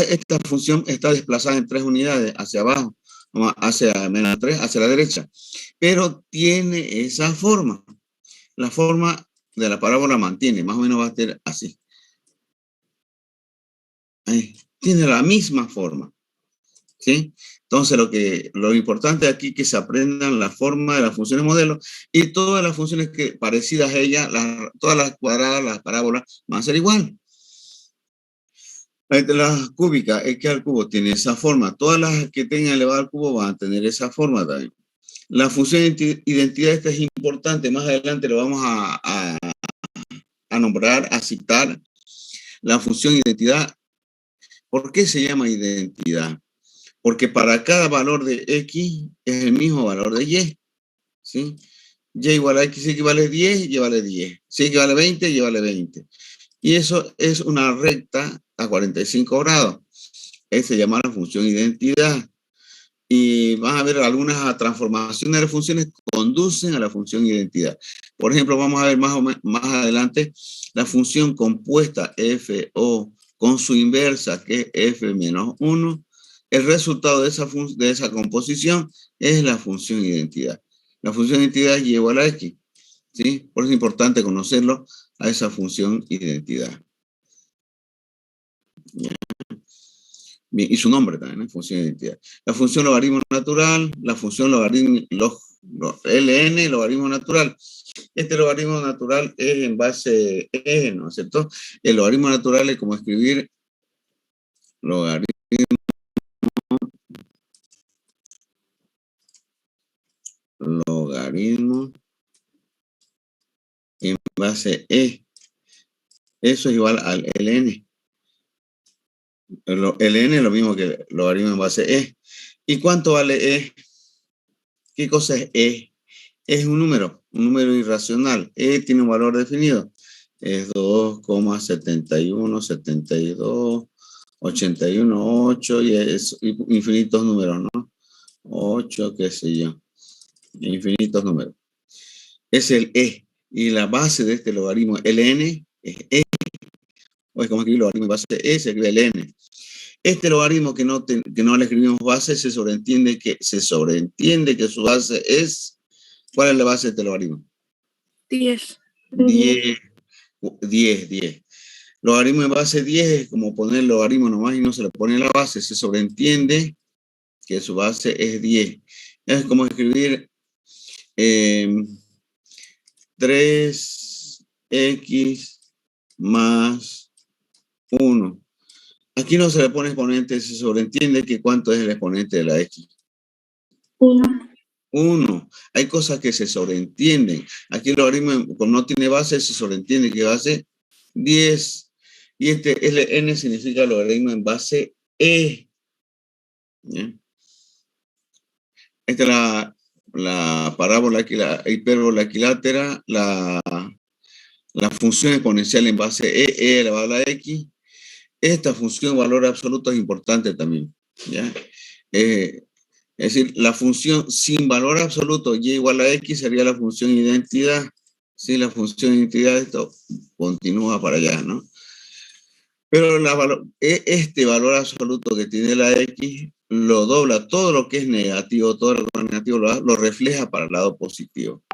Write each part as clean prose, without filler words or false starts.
esta función está desplazada en 3 unidades hacia abajo, hacia -3, hacia la derecha, pero tiene esa forma. La forma de la parábola mantiene, más o menos va a ser así. Ahí, tiene la misma forma, ¿sí? Entonces, lo importante aquí es que se aprendan la forma de las funciones modelo y todas las funciones parecidas a ella, todas las cuadradas, las parábolas, van a ser igual. La cúbica es que al cubo tiene esa forma. Todas las que tengan elevado al cubo van a tener esa forma también. La función de identidad esta es importante. Más adelante lo vamos a nombrar, a citar. La función identidad. ¿Por qué se llama identidad? Porque para cada valor de X es el mismo valor de Y. ¿Sí? Y igual a X equivale a 10, Y vale 10. Si equivale a 20, Y vale 20. Y eso es una recta a 45 grados. Se llama la función identidad. Y van a ver algunas transformaciones de funciones que conducen a la función identidad. Por ejemplo, vamos a ver más adelante la función compuesta FO con su inversa, que es F menos 1. El resultado de esa composición es la función identidad. La función identidad es Y igual a X. ¿Sí? Por eso es importante conocerlo a esa función identidad. ¿Ya? Bien, y su nombre también, función de identidad. La función logaritmo natural, la función logaritmo, LN, logaritmo natural. Este logaritmo natural es en base E, ¿no es cierto? El logaritmo natural es como escribir logaritmo en base E. Eso es igual al LN. El LN es lo mismo que logaritmo en base E. ¿Y cuánto vale E? ¿Qué cosa es E? Es un número irracional. E tiene un valor definido. Es 2,71, 72, 81, 8 y es infinitos números, ¿no? 8, qué sé yo. Infinitos números. Es el E. Y la base de este logaritmo, LN, es E. O es como escribir logaritmo en base E, se escribe LN. Este logaritmo que no le escribimos base, se sobreentiende que su base es... ¿Cuál es la base de este logaritmo? 10. 10. Logaritmo en base 10 es como poner el logaritmo nomás y no se le pone la base. Se sobreentiende que su base es 10. Es como escribir 3x más 1. Aquí no se le pone exponente, se sobreentiende que cuánto es el exponente de la x. 1. Hay cosas que se sobreentienden. Aquí el logaritmo, como no tiene base, se sobreentiende que base 10. Y este LN significa logaritmo en base E. ¿Ya? Esta es la parábola, la hipérbola equilátera, la función exponencial en base E elevado a la X. Esta función valor absoluto es importante también. ¿Ya? Es decir, la función sin valor absoluto y igual a X sería la función identidad. Si la función identidad, esto continúa para allá, ¿no? Pero este valor absoluto que tiene la X lo dobla. Todo lo que es negativo, todo lo que es negativo lo refleja para el lado positivo.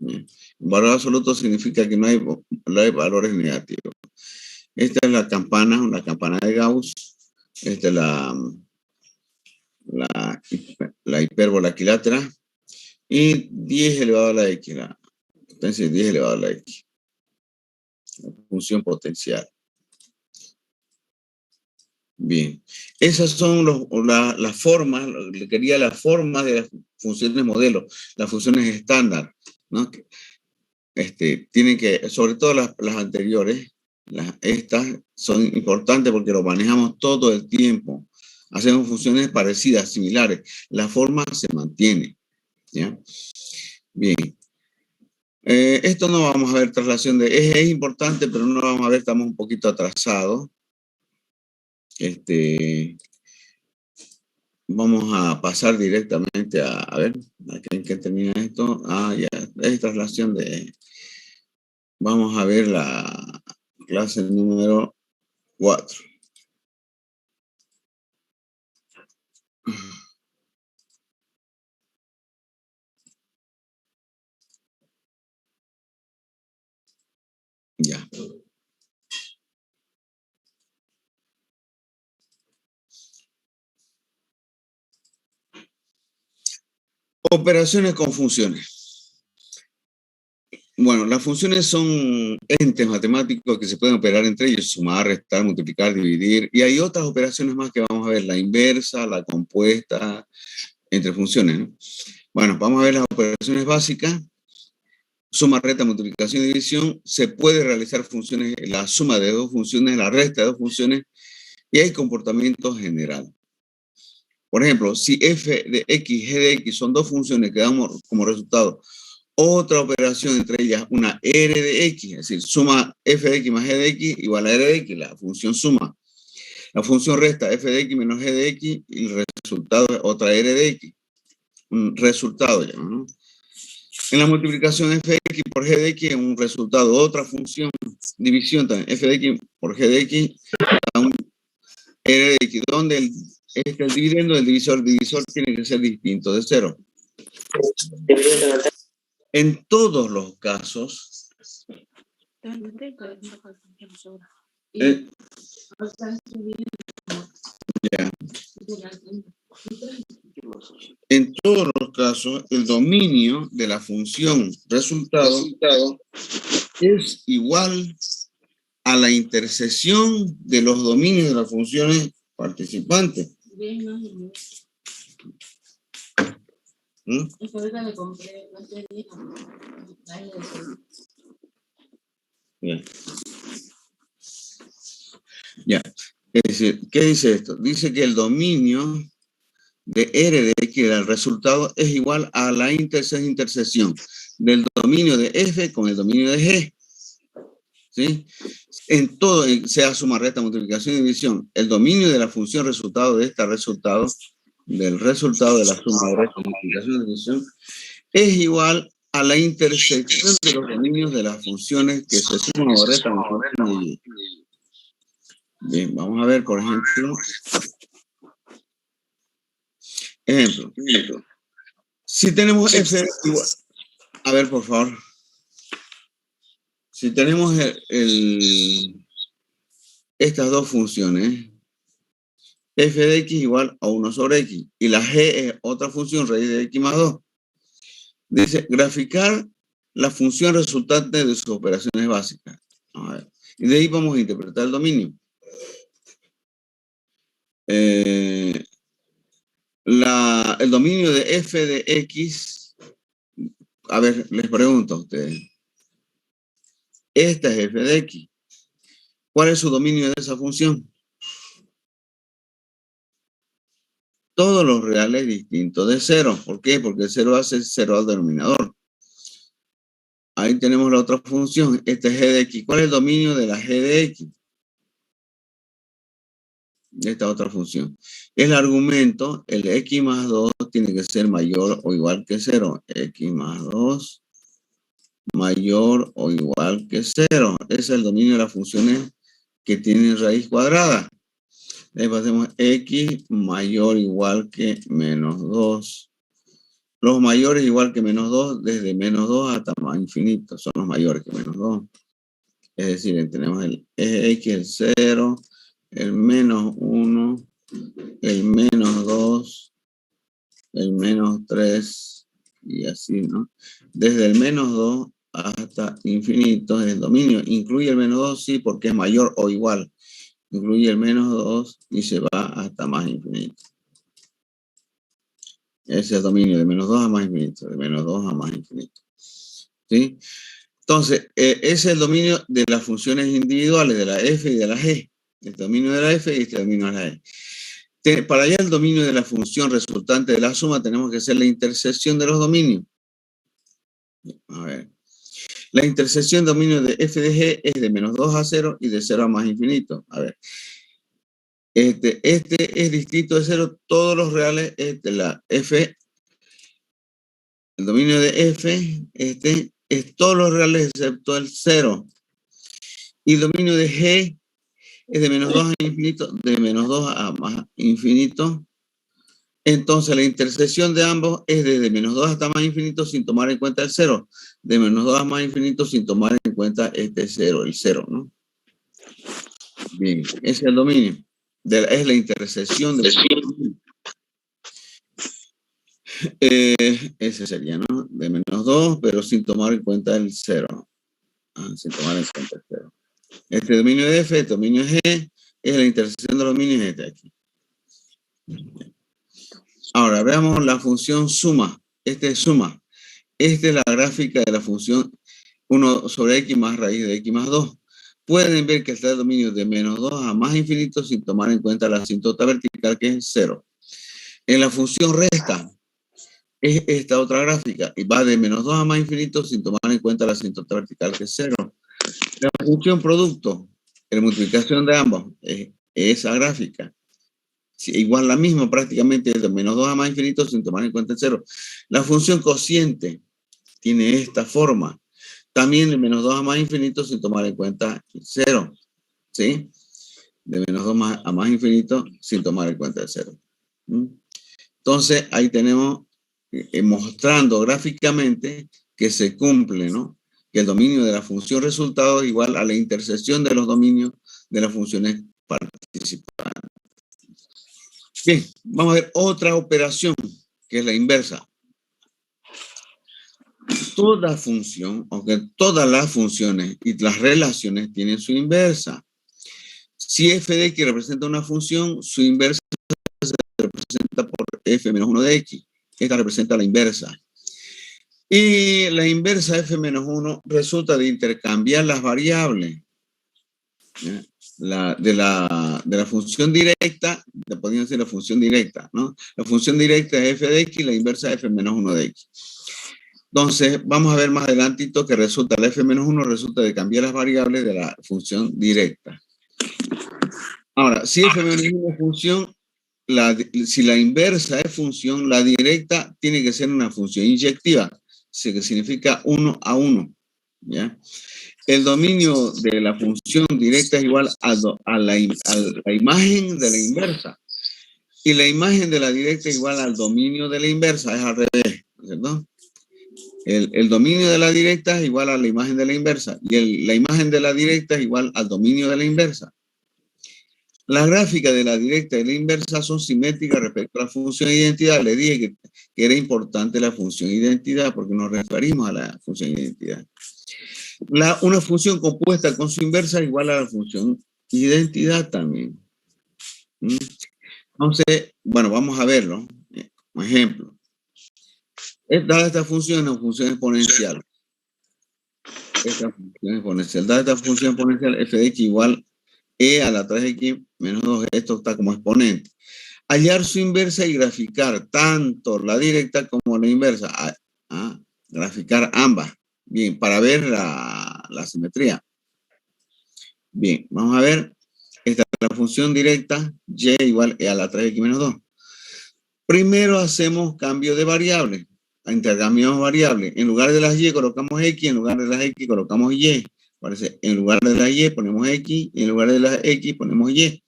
¿Sí? Valor absoluto significa que no hay valores negativos. Esta es la campana de Gauss. Esta es la hipérbola equilátera. Y 10 elevado a la X. Entonces 10 elevado a la X. La función potencial. Bien. Esas son las formas, quería las formas de las funciones modelo, las funciones estándar, ¿no? Tienen que, sobre todo las anteriores, estas son importantes porque lo manejamos todo el tiempo. Hacemos funciones parecidas, similares. La forma se mantiene. ¿Ya? Bien. Esto no vamos a ver traslación de eje, es importante, pero no lo vamos a ver, estamos un poquito atrasados. Vamos a pasar directamente a ver, ¿en qué termina esto? Ya, es traslación de eje. Vamos a ver la clase número 4. Ya. Operaciones con funciones. Bueno, las funciones son entes matemáticos que se pueden operar entre ellos, sumar, restar, multiplicar, dividir, y hay otras operaciones más que vamos a ver, la inversa, la compuesta, entre funciones, ¿no? Bueno, vamos a ver las operaciones básicas. Suma, resta, multiplicación y división. Se puede realizar funciones, la suma de dos funciones, la resta de dos funciones, y hay comportamientos generales. Por ejemplo, si f de x, g de x son dos funciones que damos como resultado otra operación entre ellas, una r de x, es decir, suma f de x más g de x igual a r de x, la función suma. La función resta f de x menos g de x y el resultado es otra r de x. Un resultado ya, ¿no? En la multiplicación f de x por g de x es un resultado, otra función, división también, f de x por g de x da un r de x, donde el dividendo del divisor tiene que ser distinto de cero. En todos los casos, en todos los casos, el dominio de la función resultado es igual a la intersección de los dominios de las funciones participantes. ¿Mm? Bien. Ya. Es decir, ¿qué dice esto? Dice que el dominio de R de X del resultado es igual a la intersección del dominio de F con el dominio de G. ¿Sí? En todo, sea suma, resta, multiplicación y división, el dominio de la función resultado de esta resultado, del resultado de la suma, resta, multiplicación y división, es igual a la intersección de los dominios de las funciones que se suman o restan. Bien, vamos a ver, por ejemplo. Ejemplo. Si tenemos f igual. A ver, por favor. Si tenemos estas dos funciones, f de x igual a 1 sobre x, y la g es otra función, raíz de x más 2. Dice, graficar la función resultante de sus operaciones básicas. A ver. Y de ahí vamos a interpretar el dominio. El dominio de f de x, a ver, les pregunto a ustedes. Esta es f de x. ¿Cuál es su dominio de esa función? Todos los reales distintos de 0. ¿Por qué? Porque el 0 hace 0 al denominador. Ahí tenemos la otra función. Esta es g de x. ¿Cuál es el dominio de la g de x? Esta otra función. El argumento, el x más 2 tiene que ser mayor o igual que 0. X más 2 mayor o igual que 0. Ese es el dominio de las funciones que tienen raíz cuadrada. Después hacemos x mayor o igual que menos 2. Los mayores igual que menos 2, desde menos 2 hasta más infinito, son los mayores que menos 2. Es decir, tenemos el x, el 0, el menos 1, el menos 2, el menos 3, y así, ¿no? Desde el menos 2 hasta infinito es el dominio. ¿Incluye el menos 2? Sí, porque es mayor o igual. Incluye el menos 2 y se va hasta más infinito. Ese es el dominio de menos 2 a más infinito, de menos 2 a más infinito. ¿Sí? Entonces, ese es el dominio de las funciones individuales, de la f y de la g. El dominio de la f y este dominio de la g. Para hallar el dominio de la función resultante de la suma, tenemos que hacer la intersección de los dominios. A ver. La intersección dominio de f de g es de menos 2 a 0 y de 0 a más infinito. A ver. Este es distinto de 0. Todos los reales, la f, el dominio de f, es todos los reales excepto el 0. Y el dominio de g es de menos 2 a infinito, de menos 2 a más infinito, Entonces la intersección de ambos es desde menos 2 hasta más infinito sin tomar en cuenta el 0. De menos 2 a más infinito sin tomar en cuenta este 0, el 0, ¿no? Bien, ese es el dominio. Es la intersección de los dominios. Ese sería, ¿no? De menos 2, pero sin tomar en cuenta el 0. Sin tomar en cuenta el 0. Este dominio de F, este dominio G, es la intersección de los dominios este de aquí. Ahora, veamos la función suma. Este es suma. Esta es la gráfica de la función 1 sobre x más raíz de x más 2. Pueden ver que está el dominio de menos 2 a más infinito sin tomar en cuenta la asíntota vertical, que es 0. En la función resta, es esta otra gráfica, y va de menos 2 a más infinito sin tomar en cuenta la asíntota vertical, que es 0. La función producto, la multiplicación de ambos, es esa gráfica. Igual la misma prácticamente, de menos 2 a más infinito sin tomar en cuenta el 0. La función cociente tiene esta forma. También de menos 2 a más infinito sin tomar en cuenta el 0. ¿Sí? De menos 2 a más infinito sin tomar en cuenta el 0. Entonces, ahí tenemos mostrando gráficamente que se cumple, ¿no? Que el dominio de la función resultado es igual a la intersección de los dominios de las funciones participantes. Bien, vamos a ver otra operación, que es la inversa. Toda función, aunque todas las funciones y las relaciones tienen su inversa. Si f de x representa una función, su inversa se representa por f menos 1 de x. Esta representa la inversa. Y la inversa f menos 1 resulta de intercambiar las variables. De la función directa, podríamos decir la función directa, ¿no? La función directa es f de x, la inversa es f menos 1 de x. Entonces, vamos a ver más adelantito que resulta, la f menos 1 resulta de cambiar las variables de la función directa. Ahora, si f menos 1 es función, si la inversa es función, la directa tiene que ser una función inyectiva, que significa 1 a 1, ¿ya? El dominio de la función directa es igual a la imagen de la inversa. Y la imagen de la directa es igual al dominio de la inversa, es al revés, ¿cierto? El dominio de la directa es igual a la imagen de la inversa. Y la imagen de la directa es igual al dominio de la inversa. Las gráficas de la directa y la inversa son simétricas respecto a la función de identidad. Le dije que era importante la función de identidad porque nos referimos a la función de identidad. Una función compuesta con su inversa es igual a la función identidad también. Entonces, bueno, vamos a verlo. Por ejemplo, dada esta función es una función exponencial. Esta función exponencial. Dada esta función exponencial, f de x igual e a la 3x menos 2. Esto está como exponente. Hallar su inversa y graficar tanto la directa como la inversa. Graficar ambas. Bien, para ver la simetría. Bien, vamos a ver. Esta es la función directa, y igual e a la 3x menos 2. Primero hacemos cambio de variable. Intercambiamos variables. En lugar de las y colocamos x, en lugar de las x colocamos y. Parece, en lugar de las y ponemos x, y en lugar de las x ponemos y.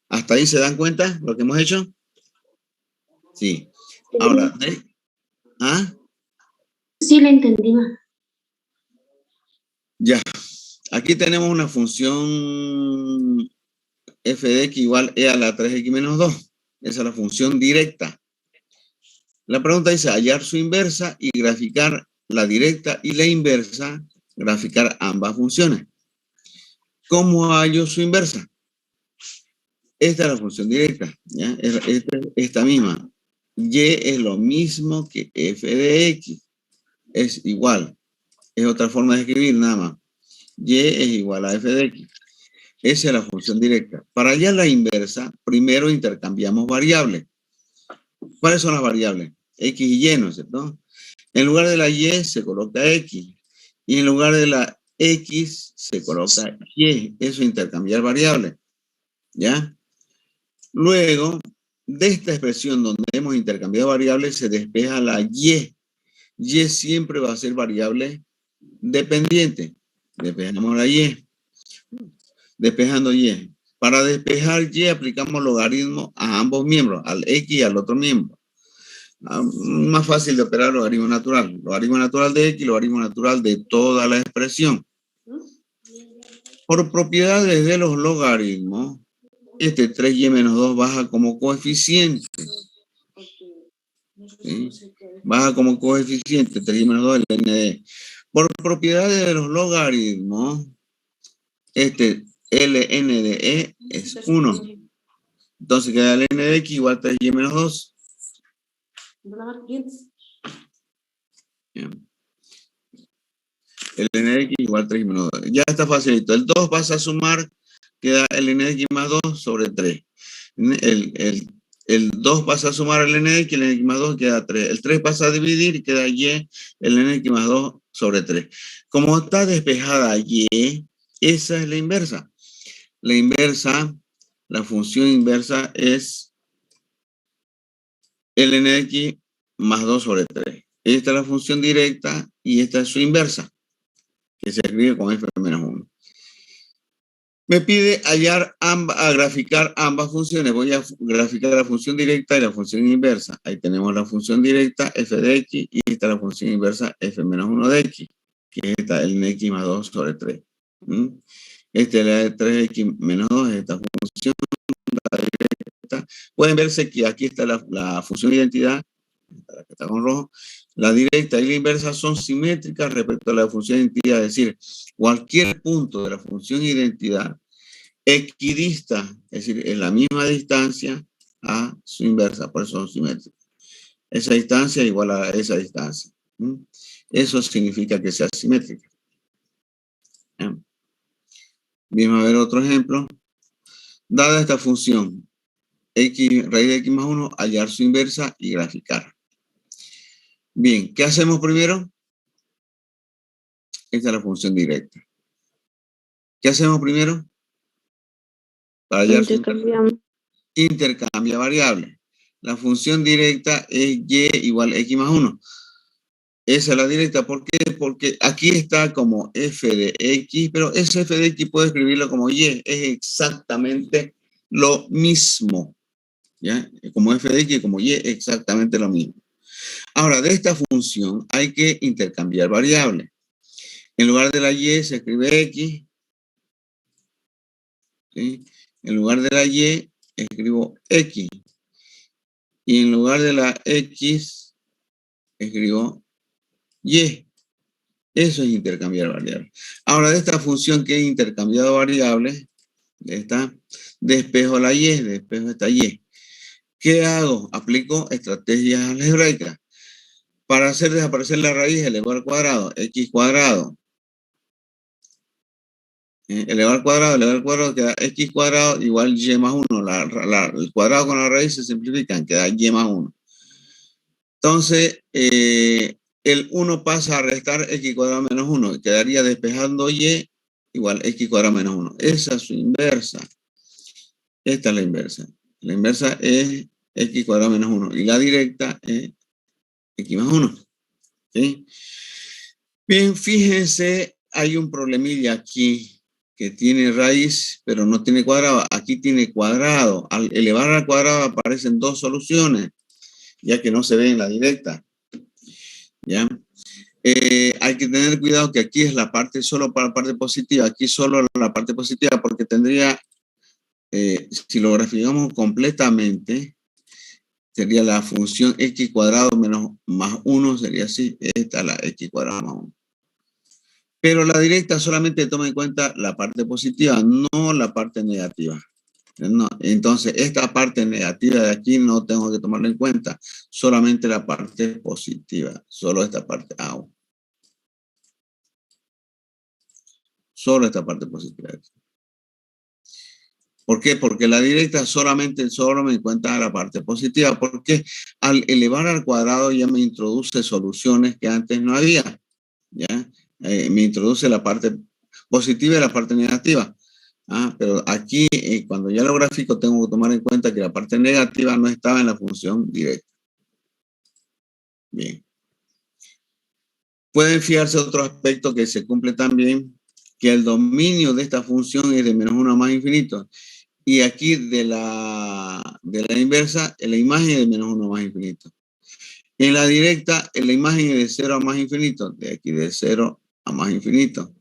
¿Hasta ahí se dan cuenta lo que hemos hecho? Sí. Ahora, Sí, lo entendí. Ya. Aquí tenemos una función f de x igual e a la 3x menos 2. Esa es la función directa. La pregunta dice hallar su inversa y graficar la directa y la inversa, graficar ambas funciones. ¿Cómo hallo su inversa? Esta es la función directa, ¿ya? Esta misma. Y es lo mismo que f de x. Es igual. Es otra forma de escribir nada más. Y es igual a f de x. Esa es la función directa. Para hallar la inversa, primero intercambiamos variables. ¿Cuáles son las variables? X y Y, ¿no es cierto? En lugar de la Y se coloca X. Y en lugar de la X se coloca Y. Eso es intercambiar variables. ¿Ya? Luego, de esta expresión donde hemos intercambiado variables, se despeja la Y. Y siempre va a ser variable dependiente. Despejamos la Y. Despejando Y. Para despejar y aplicamos logaritmo a ambos miembros, al x y al otro miembro. Más fácil de operar logaritmo natural. Logaritmo natural de x, logaritmo natural de toda la expresión. Por propiedades de los logaritmos, este 3y menos 2 baja como coeficiente. ¿Sí? Baja como coeficiente, 3y menos 2 el ND. Por propiedades de los logaritmos, este LNDE es 1. Entonces queda el n de x igual a 3y menos 2. Bien. El n de x igual a 3y menos 2. Ya está facilito. El 2 pasa a sumar, queda el n de x más 2 sobre 3. El 2 pasa a sumar el n de x, el n de x más 2 queda 3. El 3 pasa a dividir y queda y, el n de x más 2 sobre 3. Como está despejada y, esa es la inversa. La inversa, la función inversa es el n de x más 2 sobre 3. Esta es la función directa y esta es su inversa, que se escribe con f menos 1. Me pide graficar ambas funciones. Voy a graficar la función directa y la función inversa. Ahí tenemos la función directa, f de x, y esta es la función inversa, f menos 1 de x, que es esta, el n de x más 2 sobre 3. Esta es la de 3x menos 2, esta función directa. Pueden verse que aquí está la función identidad, la que está con rojo. La directa y la inversa son simétricas respecto a la función identidad, es decir, cualquier punto de la función identidad equidista, es decir, en la misma distancia a su inversa, por eso son simétricas. Esa distancia igual a esa distancia. Eso significa que sea simétrica. Bien, a ver otro ejemplo. Dada esta función, x, raíz de x más 1, hallar su inversa y graficar. Bien, ¿qué hacemos primero? Esta es la función directa. ¿Qué hacemos primero? Para hallar su inversa. Intercambia variable. La función directa es y igual a x más 1. Esa es la directa. ¿Por qué? Porque aquí está como f de x, pero ese f de x puedo escribirlo como y. Es exactamente lo mismo. ¿Ya? Como f de x, como y, exactamente lo mismo. Ahora, de esta función hay que intercambiar variables. En lugar de la y se escribe x. ¿Sí? En lugar de la y escribo x. Y en lugar de la x escribo y. Eso es intercambiar variables. Ahora, de esta función que he intercambiado variables, despejo la y, despejo esta y. ¿Qué hago? Aplico estrategias algebraicas. Para hacer desaparecer la raíz, elevar al cuadrado, x cuadrado. Elevar al cuadrado, queda x cuadrado igual y más 1. El cuadrado con la raíz se simplifican, queda y más 1. Entonces, el 1 pasa a restar x cuadrado menos 1. Quedaría despejando y igual x cuadrado menos 1. Esa es su inversa. Esta es la inversa. La inversa es x cuadrado menos 1. Y la directa es x más 1. ¿Sí? Bien, fíjense, hay un problemilla aquí que tiene raíz, pero no tiene cuadrado. Aquí tiene cuadrado. Al elevar al cuadrado aparecen dos soluciones, ya que no se ve en la directa. ¿Ya? Hay que tener cuidado que aquí es la parte solo para la parte positiva. Aquí solo la parte positiva, porque tendría, si lo graficamos completamente, sería la función x cuadrado menos más 1, sería así. Esta es la x cuadrado más 1. Pero la directa solamente toma en cuenta la parte positiva, no la parte negativa. No, entonces, esta parte negativa de aquí no tengo que tomarla en cuenta, solamente la parte positiva, solo esta parte A. Solo esta parte positiva. ¿Por qué? Porque la directa solamente solo me cuenta la parte positiva, porque al elevar al cuadrado ya me introduce soluciones que antes no había. ¿Ya? Me introduce la parte positiva y la parte negativa. Pero aquí, cuando ya lo grafico, tengo que tomar en cuenta que la parte negativa no estaba en la función directa. Bien. Pueden fijarse otro aspecto que se cumple también, que el dominio de esta función es de menos 1 a más infinito. Y aquí de la inversa, en la imagen es de menos 1 a más infinito. En la directa, en la imagen es de 0 a más infinito, de aquí de 0 a más infinito.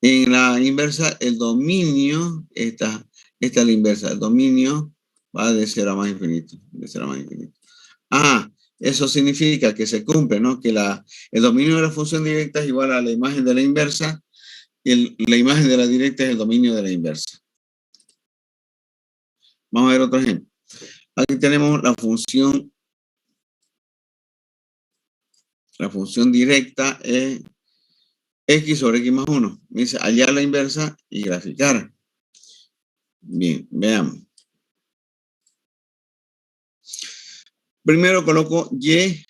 En la inversa, el dominio, esta es la inversa, el dominio va de 0 a más infinito, de 0 a más infinito. Eso significa que se cumple, ¿no? Que el dominio de la función directa es igual a la imagen de la inversa, y la imagen de la directa es el dominio de la inversa. Vamos a ver otro ejemplo. Aquí tenemos la función directa es x sobre x más 1. Me dice hallar la inversa y graficar. Bien, veamos. Primero coloco y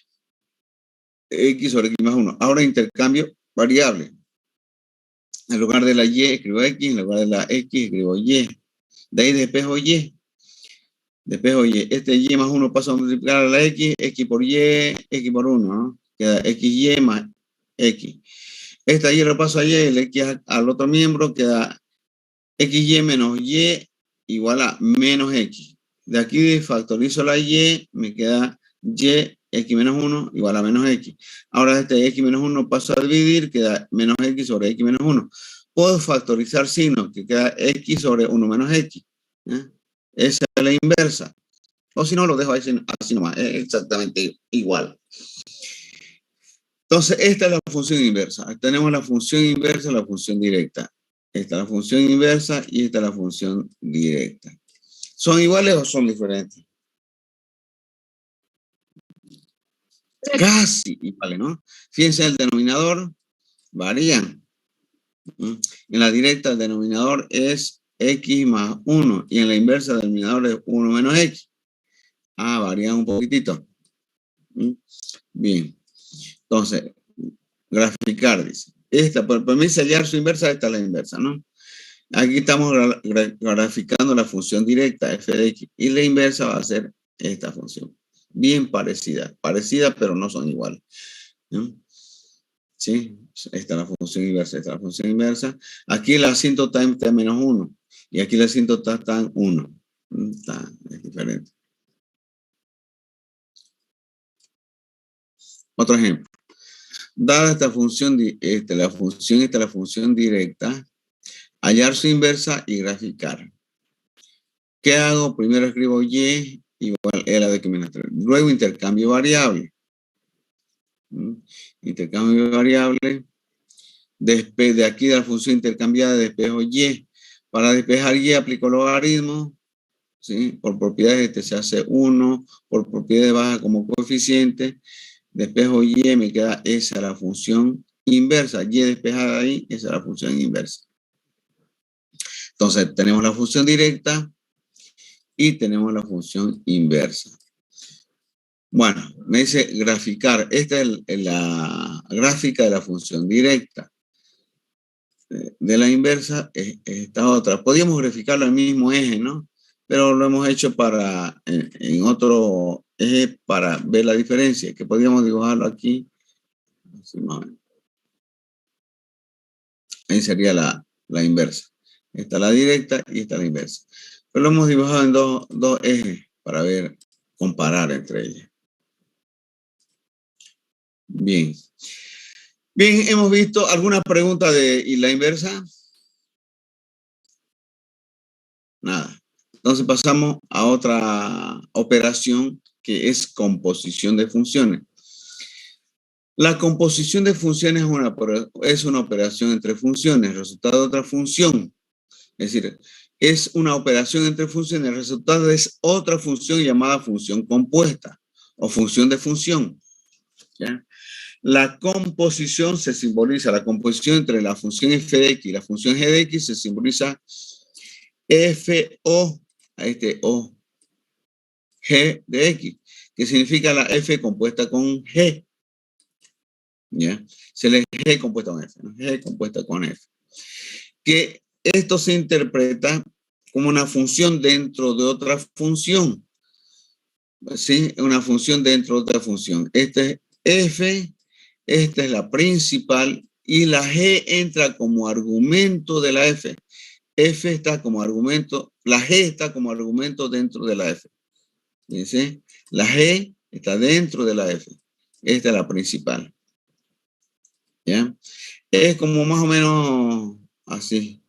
x sobre x más 1. Ahora intercambio variable. En lugar de la y escribo x, en lugar de la x escribo y. De ahí despejo y. Despejo y. Este y más 1 pasa a multiplicar a la x por y, x por 1, ¿no? Queda xy más x. Esta y repaso a y, el x al otro miembro, queda xy menos y igual a menos x. De aquí factorizo la y, me queda y, x menos 1 igual a menos x. Ahora este x menos 1 paso a dividir, queda menos x sobre x menos 1. Puedo factorizar signo, que queda x sobre 1 menos x. Esa es la inversa. O si no, lo dejo así nomás, es exactamente igual. Entonces, esta es la función inversa. Tenemos la función inversa y la función directa. Esta es la función inversa y esta es la función directa. ¿Son iguales o son diferentes? Casi iguales, ¿no? Fíjense, el denominador varían. En la directa el denominador es x más 1 y en la inversa el denominador es 1 menos x. Varían un poquitito. Bien. Entonces, graficar, dice. Esta, por mí, hallar su inversa, esta es la inversa, ¿no? Aquí estamos graficando la función directa, f de x, y la inversa va a ser esta función. Bien parecida, pero no son iguales, ¿no? ¿Sí? Esta es la función inversa, esta es la función inversa. Aquí el asíntota está en menos 1, y aquí el asíntota está en 1. Es diferente. Otro ejemplo. Dada esta función, la función directa, hallar su inversa y graficar. ¿Qué hago? Primero escribo y igual a la de que menos 3. Luego intercambio variable. Intercambio variable. De aquí de la función intercambiada despejo y. Para despejar y aplico logaritmo. ¿Sí? Por propiedades se hace 1. Por propiedades baja como coeficiente. Despejo y me queda esa la función inversa. Y despejada ahí, esa es la función inversa. Entonces tenemos la función directa y tenemos la función inversa. Bueno, me dice graficar. Esta es la gráfica de la función directa. De la inversa es esta otra. Podríamos graficarlo al mismo eje, ¿no? Pero lo hemos hecho en otro eje para ver la diferencia, que podríamos dibujarlo aquí. Ahí sería la inversa. Esta es la directa y esta es la inversa. Pero lo hemos dibujado en dos ejes para ver, comparar entre ellas. Bien. Bien, hemos visto alguna pregunta ¿y la inversa? Nada. Entonces pasamos a otra operación que es composición de funciones. La composición de funciones es una operación entre funciones, resultado de otra función. Es decir, es una operación entre funciones, el resultado es otra función llamada función compuesta o función de función. ¿Ya? La composición se simboliza, la composición entre la función f de x y la función g de x se simboliza FO, O, G de X, que significa la F compuesta con G. ¿Ya? Se le G compuesta con F, ¿no? G compuesta con F. Que esto se interpreta como una función dentro de otra función. ¿Sí? Una función dentro de otra función. Esta es F, esta es la principal, y la G entra como argumento de la F. F está como argumento, la G está como argumento dentro de la F. Fíjense, la G está dentro de la F. Esta es la principal. ¿Ya? Es como más o menos así.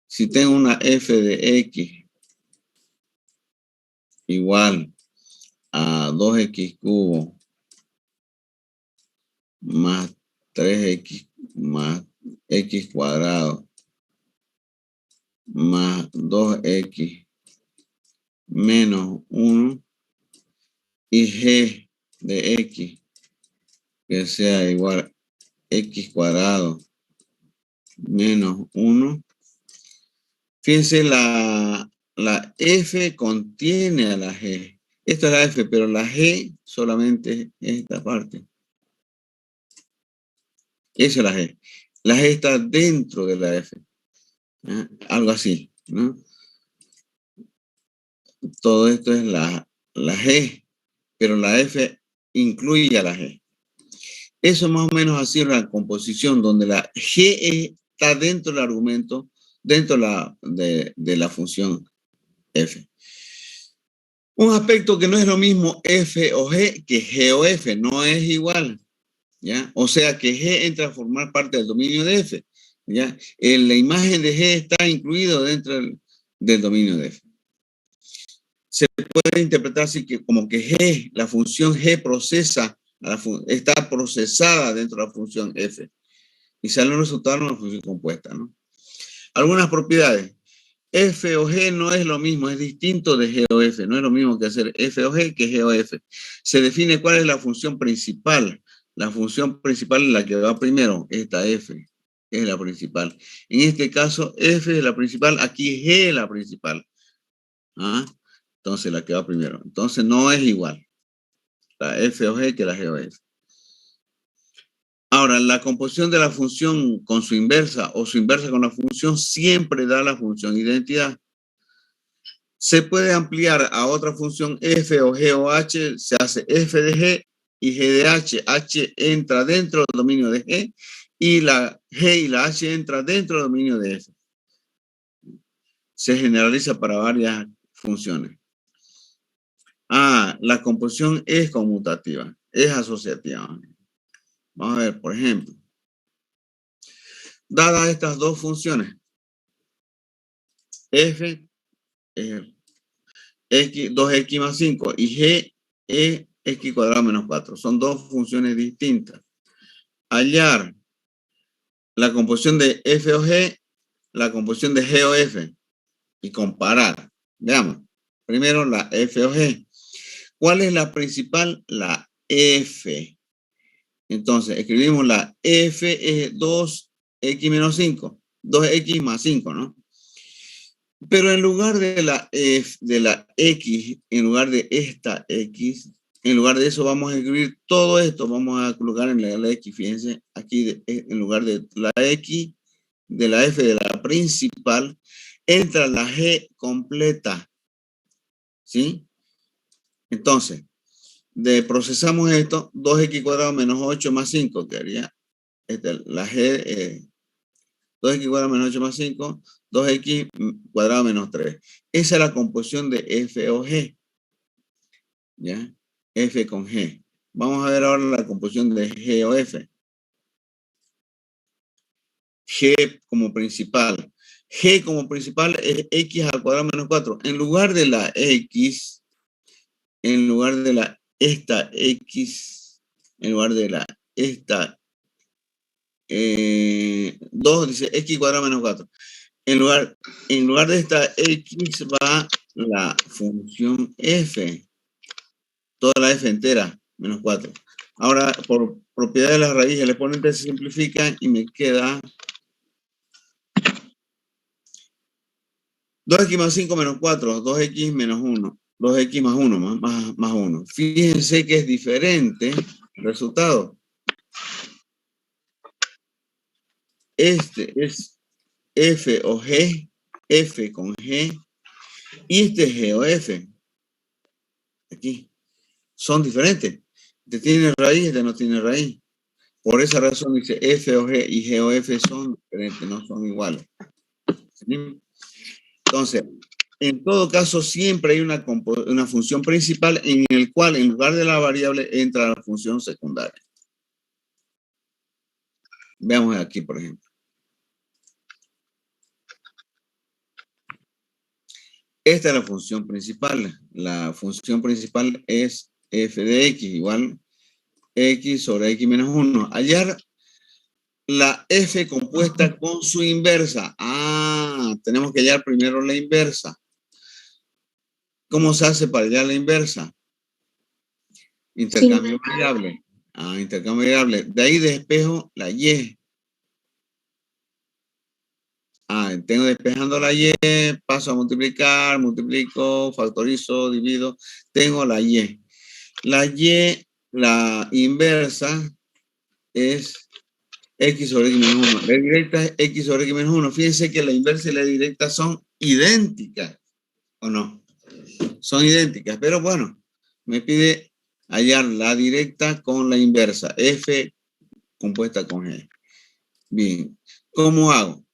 Si tengo una F de X igual a 2X cubo más 3X más X cuadrado más 2X menos 1 y G de X que sea igual a X cuadrado menos 1. Fíjense, la F contiene a la G. Esta es la F, pero la G solamente es esta parte. Esa es la G. La G está dentro de la F. ¿Eh? Algo así, ¿no? Todo esto es la G, pero la F incluye a la G. Eso más o menos así es la composición, donde la G está dentro del argumento, dentro de la función F. Un aspecto que no es lo mismo F o G que G o F, no es igual, ¿ya? O sea que G entra a formar parte del dominio de F, ¿ya? La imagen de G está incluido dentro del dominio de F. Se puede interpretar así que como que G, la función G está procesada dentro de la función F y sale un resultado de una función compuesta, ¿no? Algunas propiedades. F o G no es lo mismo, es distinto de G o F. No es lo mismo que hacer F o G que G o F. Se define cuál es la función principal. La función principal es la que va primero. Esta F es la principal. En este caso, F es la principal. Aquí G es la principal. ¿Ah? Entonces, la que va primero. Entonces, no es igual la F o G que la G o F. Ahora, la composición de la función con su inversa o su inversa con la función siempre da la función identidad. Se puede ampliar a otra función F o G o H, se hace F de G y G de H. H entra dentro del dominio de G y la G y la H entra dentro del dominio de F. Se generaliza para varias funciones. La composición es conmutativa, es asociativa. Vamos a ver, por ejemplo, dadas estas dos funciones, F X, 2X más 5 y G es X cuadrado menos 4. Son dos funciones distintas. Hallar la composición de F o G, la composición de G o F y comparar. Veamos. Primero la F o G. ¿Cuál es la principal? La F. Entonces, escribimos la F es 2X menos 5. 2X más 5, ¿no? Pero en lugar de la X, en lugar de esta X, en lugar de eso vamos a escribir todo esto, vamos a colocar en la X, fíjense, aquí en lugar de la X, de la F de la principal, entra la G completa, ¿sí? Entonces, procesamos esto, 2X cuadrado menos 8 más 5, que haría la G, 2X cuadrado menos 8 más 5, 2X cuadrado menos 3. Esa es la composición de F o G, ¿ya? F con G. Vamos a ver ahora la composición de G o F. G como principal. G como principal es X al cuadrado menos 4. En lugar de la X, en lugar de esta X, en lugar de esta 2 dice X cuadrado menos 4. En lugar de esta X va la función F. Toda la F entera, menos 4. Ahora, por propiedad de las raíces, el exponente se simplifica y me queda 2X más 5 menos 4, 2X menos 1, 2X más 1, más 1. Fíjense que es diferente el resultado. Este es F o G, F con G, y este es G o F. Aquí. Son diferentes. Este tiene raíz, este no tiene raíz. Por esa razón dice F o G y G o F son diferentes, no son iguales. ¿Sí? Entonces, en todo caso, siempre hay una función principal en el cual, en lugar de la variable, entra la función secundaria. Veamos aquí, por ejemplo. Esta es la función principal. La función principal es f de x igual x sobre x menos 1. Hallar la f compuesta con su inversa. Tenemos que hallar primero la inversa. ¿Cómo se hace para hallar la inversa? Intercambio variable. Intercambio variable. De ahí despejo la y. Tengo despejando la y, paso a multiplicar, multiplico, factorizo, divido. Tengo la y. La y, la inversa, es x sobre x menos 1. La directa es x sobre x menos 1. Fíjense que la inversa y la directa son idénticas, ¿o no? Son idénticas, pero bueno, me pide hallar la directa con la inversa, f compuesta con g. Bien, ¿cómo hago?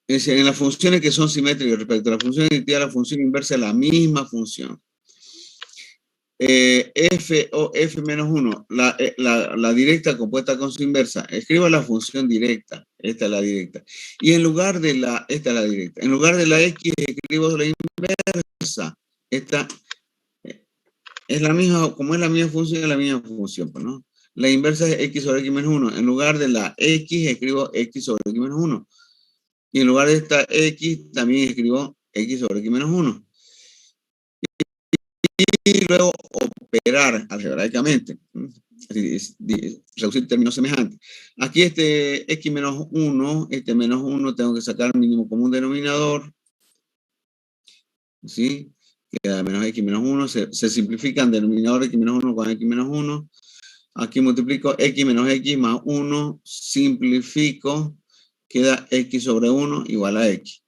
Es decir, en las funciones que son simétricas respecto a la función identidad, la función inversa es la misma función. F o F menos 1, la directa compuesta con su inversa. Escribo la función directa. Esta es la directa. Y en lugar de esta es la directa. En lugar de la X, escribo la inversa. Esta es la misma, como es la misma función, es la misma función, ¿no? La inversa es X sobre X menos 1. En lugar de la X, escribo X sobre X menos 1. Y en lugar de esta X, también escribo X sobre X menos 1. Y luego operar algebraicamente, reducir términos semejantes. Aquí este x menos 1, este menos 1, tengo que sacar mínimo común denominador, ¿sí? Queda menos x menos 1, se simplifican denominador x menos 1 con x menos 1. Aquí multiplico x menos x más 1, simplifico, queda x sobre 1 igual a x.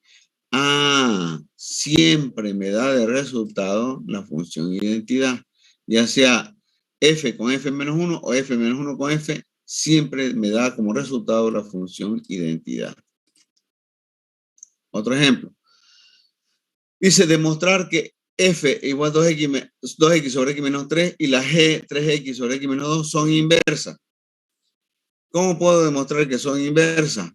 Siempre me da de resultado la función identidad, ya sea f con f menos 1 o f menos 1 con f, siempre me da como resultado la función identidad. Otro ejemplo. Dice demostrar que f igual 2x sobre x menos 3 y la g 3x sobre x menos 2 son inversas. ¿Cómo puedo demostrar que son inversas?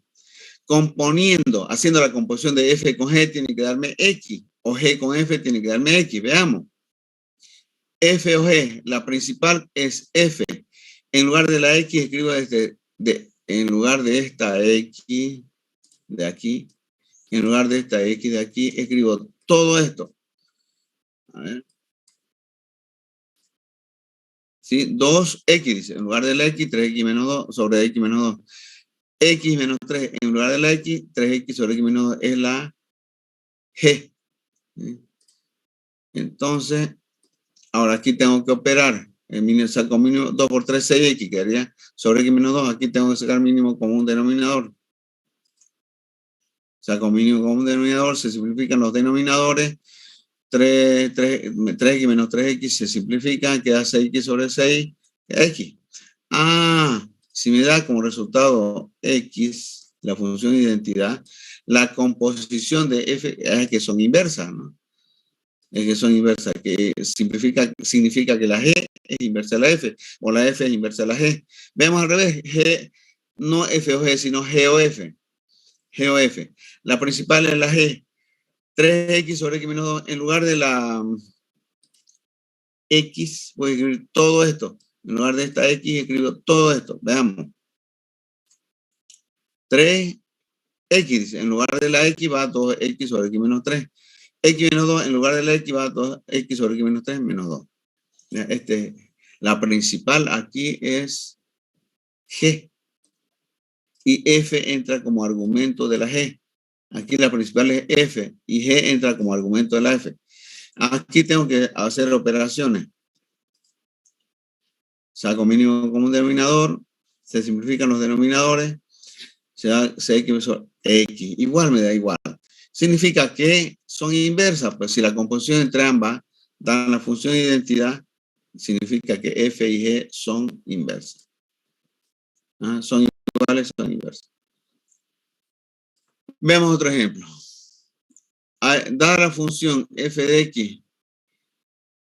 Componiendo, haciendo la composición de f con g tiene que darme x, o g con f tiene que darme x. Veamos. F o g, la principal es f. En lugar de la x, escribo en lugar de esta x de aquí, en lugar de esta x de aquí, escribo todo esto. A ver. ¿Sí? 2x, dice, en lugar de la x, 3x menos 2 sobre x menos 2. X menos 3, en lugar de la x, 3x sobre x menos 2 es la g. ¿Sí? Entonces, ahora aquí tengo que operar. Saco mínimo 2 por 3, 6x, quedaría sobre x menos 2. Aquí tengo que sacar mínimo común denominador. Saco mínimo común denominador, se simplifican los denominadores. 3x menos 3x se simplifican, queda 6x sobre 6, x. Si me da como resultado x, la función identidad, la composición de f es que son inversas, ¿no? Es que son inversas, que significa que la g es inversa a la f, o la f es inversa a la g. Vemos al revés, g, no f o g, sino g o f. G o f. La principal es la g. 3x sobre x menos 2, en lugar de la x, voy a escribir todo esto. En lugar de esta x, escribo todo esto. Veamos. 3x, en lugar de la x va 2x sobre x menos 3. X menos 2, en lugar de la x va 2x sobre x menos 3 menos 2. La principal aquí es g. Y f entra como argumento de la g. Aquí la principal es f y g entra como argumento de la f. Aquí tengo que hacer operaciones. Saco mínimo común denominador, se simplifican los denominadores, se da x sobre x. Igual me da igual. Significa que son inversas, pues si la composición entre ambas dan la función de identidad, significa que f y g son inversas. Son iguales, son inversas. Veamos otro ejemplo. Dada la función f de x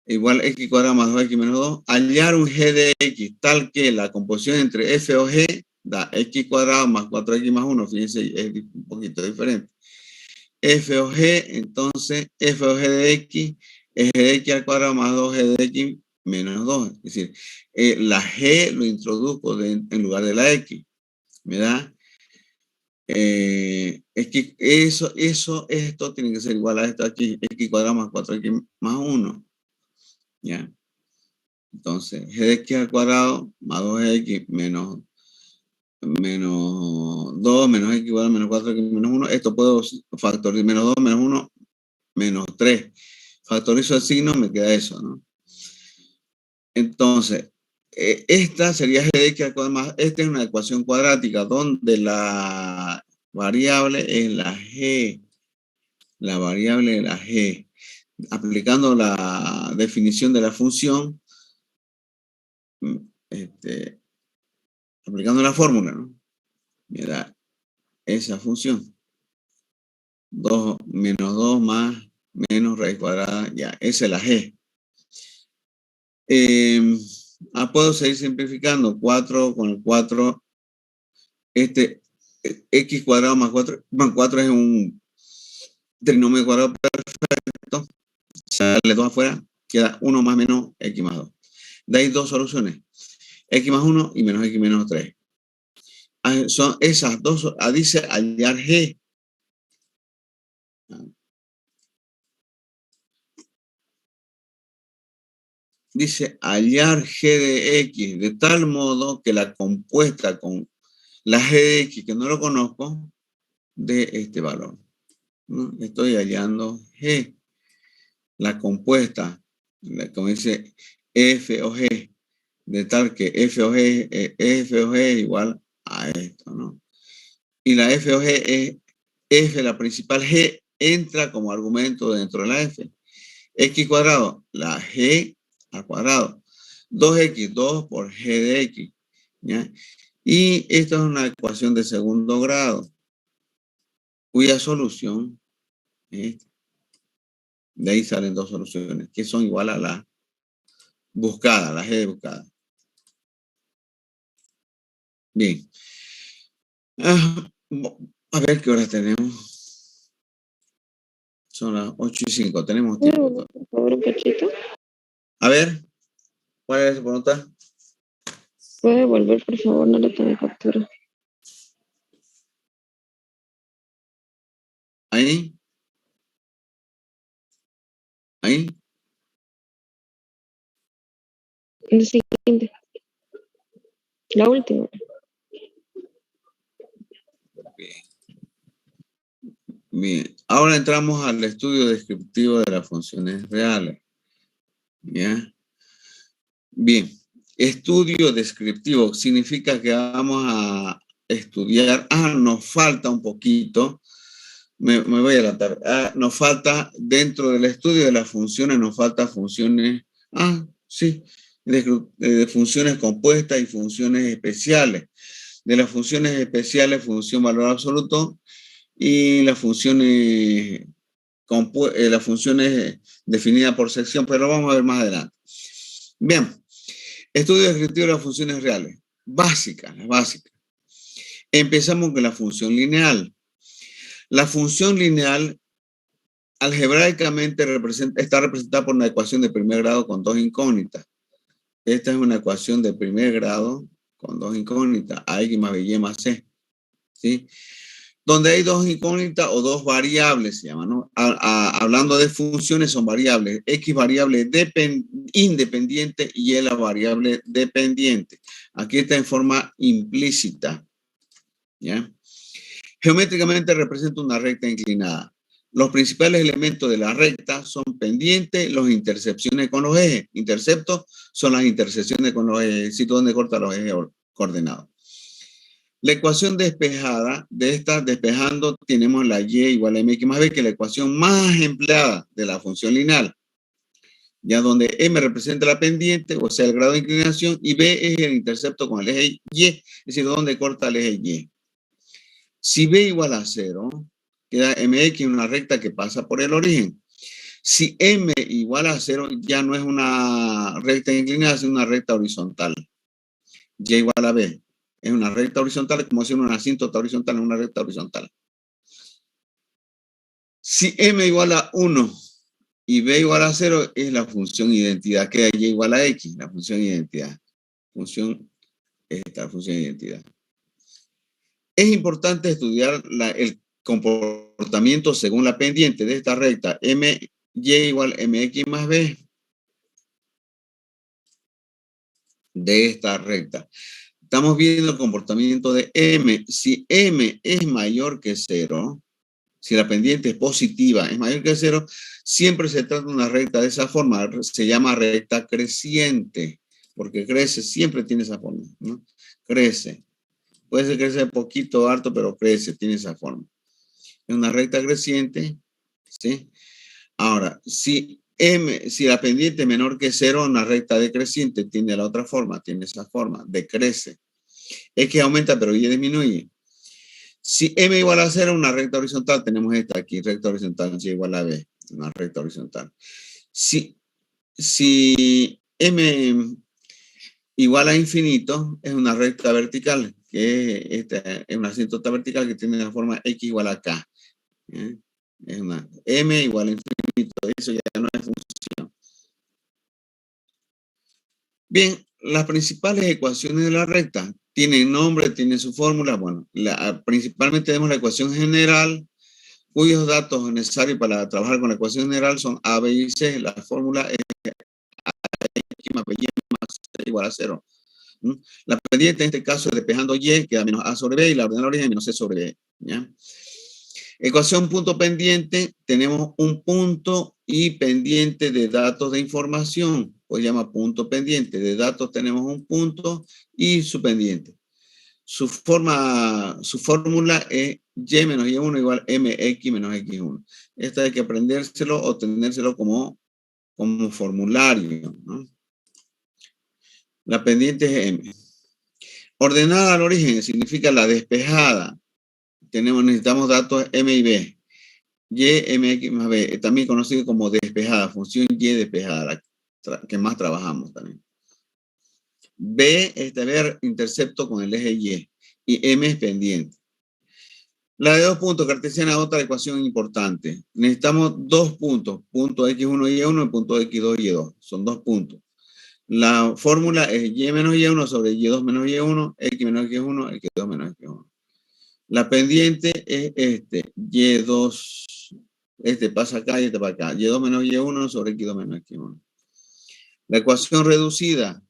igual a x cuadrado más 2x menos 2, hallar un g de x tal que la composición entre f o g da x cuadrado más 4x más 1. Fíjense, es un poquito diferente. F o g, entonces f o g de x es g de x al cuadrado más 2g de x menos 2. Es decir, la g lo introduzco en lugar de la x. ¿Verdad? Es que esto tiene que ser igual a esto aquí, x cuadrado más 4x más 1. ¿Ya? Entonces, g de x al cuadrado más 2x menos 2 menos x igual a menos 4x menos 1. Esto puedo factorizar menos 2 menos 1 menos 3. Factorizo el signo, me queda eso, ¿no? Entonces, esta sería g de x al cuadrado más. Esta es una ecuación cuadrática donde la variable es la g. La variable de la g. Aplicando la definición de la función, aplicando la fórmula, ¿no? Me da esa función. 2 menos 2 más menos raíz cuadrada, ya, esa es la g. Puedo seguir simplificando. 4 con el 4, x cuadrado más 4 es un trinomio cuadrado perfecto. Sale 2 afuera, queda 1 más menos x más 2. De ahí dos soluciones, x más 1 y menos x menos 3. Son esas dos, dice hallar g. Dice hallar g de x, de tal modo que la compuesta con la g de x, que no lo conozco, de este valor, ¿no? Estoy hallando g, la compuesta, como dice f o g, de tal que f o g es igual a esto, ¿no? Y la f o g es f, la principal g, entra como argumento dentro de la f. X cuadrado, la g al cuadrado. 2x, 2 por g de x. ¿Ya? Y esta es una ecuación de segundo grado, cuya solución es esta. De ahí salen dos soluciones, que son igual a la buscada, la g buscada. Bien. A ver qué hora tenemos. Son las 8:05, tenemos tiempo. Por favor, un cachito. A ver, ¿cuál es la pregunta? ¿Puede volver, por favor? No le tomé captura. Ahí. Ahí. La siguiente. La última. Bien. Bien. Ahora entramos al estudio descriptivo de las funciones reales. ¿Ya? Bien. Estudio descriptivo significa que vamos a estudiar. Nos falta un poquito. Me voy a adelantar. Nos falta, dentro del estudio de las funciones, nos falta funciones. Sí. De funciones compuestas y funciones especiales. De las funciones especiales, función valor absoluto, y las funciones definidas por sección, pero lo vamos a ver más adelante. Bien. Estudio descriptivo de las funciones reales. Básicas, las básicas. Empezamos con la función lineal. La función lineal algebraicamente está representada por una ecuación de primer grado con dos incógnitas. Esta es una ecuación de primer grado con dos incógnitas, ax más by más c. ¿Sí? Donde hay dos incógnitas o dos variables, se llama, ¿no? Hablando de funciones, son variables. X variable independiente y Y la variable dependiente. Aquí está en forma implícita. ¿Ya? Geométricamente representa una recta inclinada. Los principales elementos de la recta son pendientes, las intersecciones con los ejes. Interceptos son las intersecciones con los ejes, sitio donde cortan los ejes coordenados. La ecuación despejada, despejando, tenemos la y igual a mx más b, que es la ecuación más empleada de la función lineal. Ya donde m representa la pendiente, o sea, el grado de inclinación, y b es el intercepto con el eje y, es decir, donde corta el eje y. Si b igual a 0, queda MX, una recta que pasa por el origen. Si M igual a 0, ya no es una recta inclinada, es una recta horizontal. Y igual a B. Es una recta horizontal, como si una asíntota horizontal es una recta horizontal. Si M igual a 1 y B igual a 0, es la función identidad. Queda Y igual a X, la función identidad. Esta función identidad. Es importante estudiar el comportamiento según la pendiente de esta recta MY igual MX más B de esta recta. Estamos viendo el comportamiento de M. Si M es mayor que 0, si la pendiente es positiva, es mayor que 0, siempre se trata de una recta de esa forma. Se llama recta creciente, porque crece, siempre tiene esa forma, ¿no? Crece. Puede ser que crece poquito, harto, pero crece, tiene esa forma. Es una recta creciente, ¿sí? Ahora, si la pendiente es menor que 0, una recta decreciente tiene la otra forma, tiene esa forma, decrece. X aumenta, pero Y disminuye. Si M igual a 0, una recta horizontal, tenemos esta aquí, recta horizontal, Y igual a B, una recta horizontal. Si M igual a infinito, es una recta vertical, que es una asíntota vertical que tiene la forma X igual a K. Es una M igual a infinito, eso ya no es función. Bien, las principales ecuaciones de la recta tienen nombre, tienen su fórmula. Bueno, principalmente tenemos la ecuación general, cuyos datos necesarios para trabajar con la ecuación general son A, B y C. La fórmula es X más B y más C igual a 0. La pendiente en este caso es despejando Y, queda menos A sobre B, y la ordenada origen menos C sobre B. ¿Ya? Ecuación punto pendiente, tenemos un punto y pendiente de datos de información, pues llama punto pendiente. De datos tenemos un punto y su pendiente. Su fórmula es Y menos Y1 igual MX menos X1. Esta hay que aprendérselo o tenérselo como formulario, ¿no? La pendiente es M. Ordenada al origen significa la despejada. Necesitamos datos M y B. Y, MX más B, también conocido como despejada, función Y despejada, la que más trabajamos también. B es ver intercepto con el eje y M es pendiente. La de 2 puntos cartesiana, otra ecuación importante. Necesitamos 2 puntos, punto X1 y Y1 y punto X2 y Y2. Son 2 puntos. La fórmula es Y menos Y1 sobre Y2 menos Y1, X menos X1, X2 menos X1. La pendiente es Y2, pasa acá y para acá. Y2 menos Y1 sobre X2 menos X1. La ecuación reducida,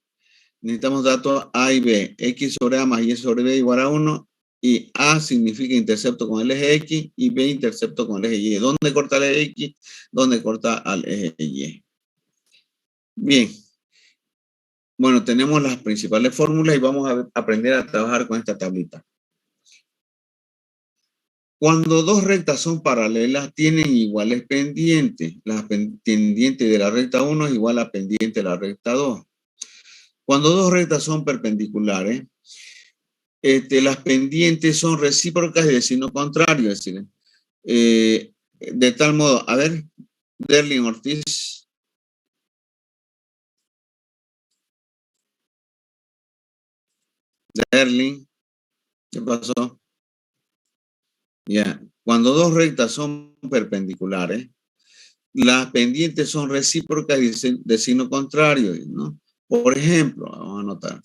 necesitamos datos A y B. X sobre A más Y sobre B igual a 1. Y A significa intercepto con el eje X y B intercepto con el eje Y. ¿Dónde corta el eje X? ¿Dónde corta al eje Y? Bien. Bueno, tenemos las principales fórmulas y vamos a aprender a trabajar con esta tablita. Cuando dos rectas son paralelas, tienen iguales pendientes. La pendiente de la recta 1 es igual a la pendiente de la recta 2. Cuando dos rectas son perpendiculares, las pendientes son recíprocas y de signo contrario. Es decir, de tal modo, a ver, Derlin Ortiz. Derlin, ¿qué pasó? Ya, cuando dos rectas son perpendiculares, las pendientes son recíprocas y de signo contrario, ¿no? Por ejemplo, vamos a anotar.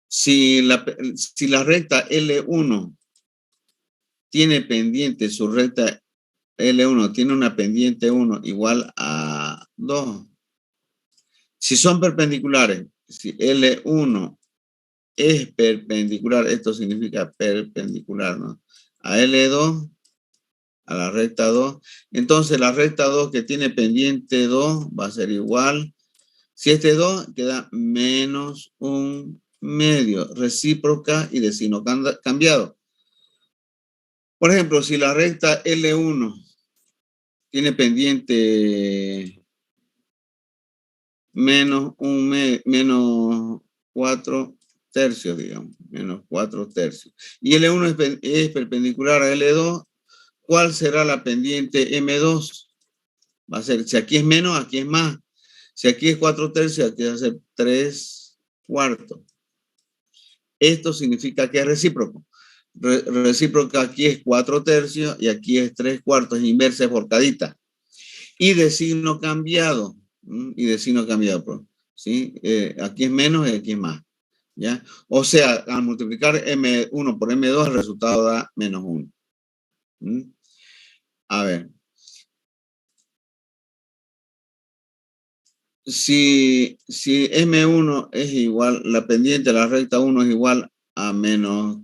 Si la recta L1 tiene pendiente, su recta L1 tiene una pendiente 1 igual a 2. Si son perpendiculares, si L1 es perpendicular, esto significa perpendicular, ¿no? A L2, a la recta 2. Entonces la recta 2 que tiene pendiente 2 va a ser igual. Si este 2 queda menos un medio, recíproca y de signo cambiado. Por ejemplo, si la recta L1 tiene pendiente menos 4, tercios, digamos, menos 4 tercios. Y L1 es perpendicular a L2. ¿Cuál será la pendiente M2? Va a ser, si aquí es menos, aquí es más. Si aquí es 4 tercios, aquí va a ser 3 cuartos. Esto significa que es recíproco. Recíproco aquí es 4 tercios y aquí es 3 cuartos, es inversa, es volcadita. Y de signo cambiado. Y de signo cambiado, ¿sí? Aquí es menos y aquí es más. ¿Ya? O sea, al multiplicar M1 por M2, el resultado da menos 1. A ver. Si M1 es igual, la pendiente de la recta 1 es igual a menos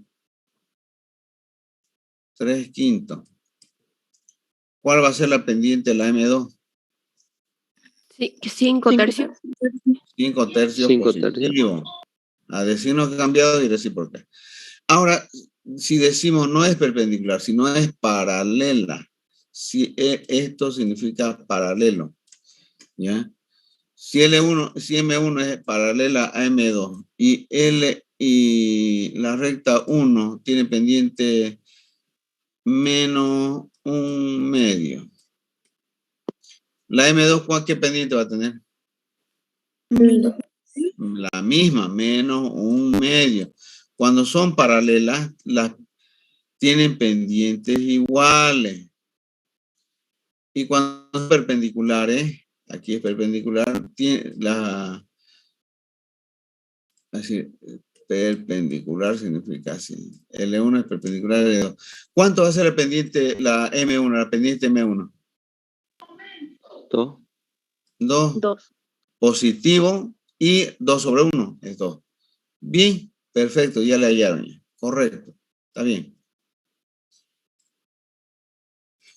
3 quintos. ¿Cuál va a ser la pendiente de la M2? Sí, 5 tercios. 5 tercios 5 positivo. A decirnos que cambiado y decir por qué. Ahora, si decimos no es perpendicular, sino es paralela. Si esto significa paralelo. ¿Ya? Si M1 es paralela a M2 y la recta 1 tiene pendiente menos 1/2. La M2, ¿qué pendiente va a tener? La misma, menos 1/2. Cuando son paralelas, las tienen pendientes iguales. Y cuando son perpendiculares, aquí es perpendicular, tiene así, perpendicular significa así. L1 es perpendicular a L2. ¿Cuánto va a ser la pendiente, la M1, la pendiente M1? 2. 2. Positivo y 2 sobre 1 es 2. Bien, perfecto, ya le hallaron. Correcto, está bien.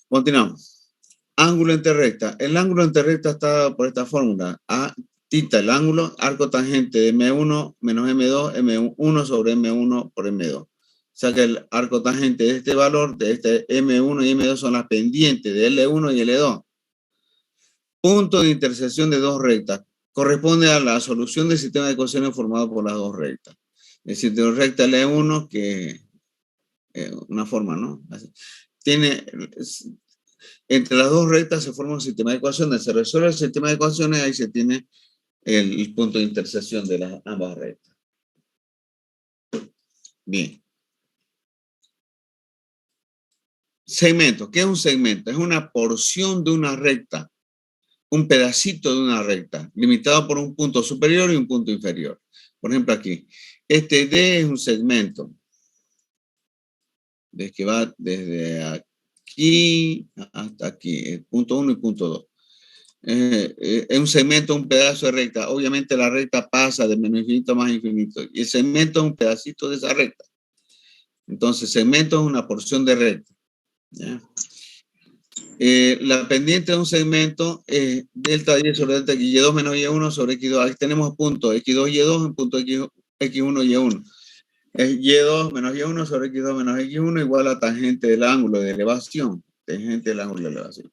Continuamos. Ángulo entre recta. El ángulo entre recta está dado por esta fórmula. A tita, el ángulo, arco tangente de M1 menos M2, M1 sobre M1 por M2. O sea que el arco tangente de este valor, de este M1 y M2 son las pendientes de L1 y L2. Punto de intersección de dos rectas. Corresponde a la solución del sistema de ecuaciones formado por las dos rectas. El sistema de recta L1, que una forma, ¿no? Tiene, entre las dos rectas se forma un sistema de ecuaciones. Se resuelve el sistema de ecuaciones, ahí se tiene el punto de intersección de las ambas rectas. Bien. Segmento. ¿Qué es un segmento? Es una porción de una recta, un pedacito de una recta, limitado por un punto superior y un punto inferior. Por ejemplo, aquí. Este D es un segmento. Desde que va desde aquí hasta aquí, el punto 1 y punto 2. Es un segmento, un pedazo de recta. Obviamente la recta pasa de menos infinito a más infinito. Y el segmento es un pedacito de esa recta. Entonces, segmento es una porción de recta. ¿Ya? La pendiente de un segmento es delta Y sobre delta X, Y2 menos Y1 sobre X2. Aquí tenemos puntos X2, Y2 en punto X1, Y1. Es Y2 menos Y1 sobre X2 menos X1 igual a tangente del ángulo de elevación. Tangente del ángulo de elevación.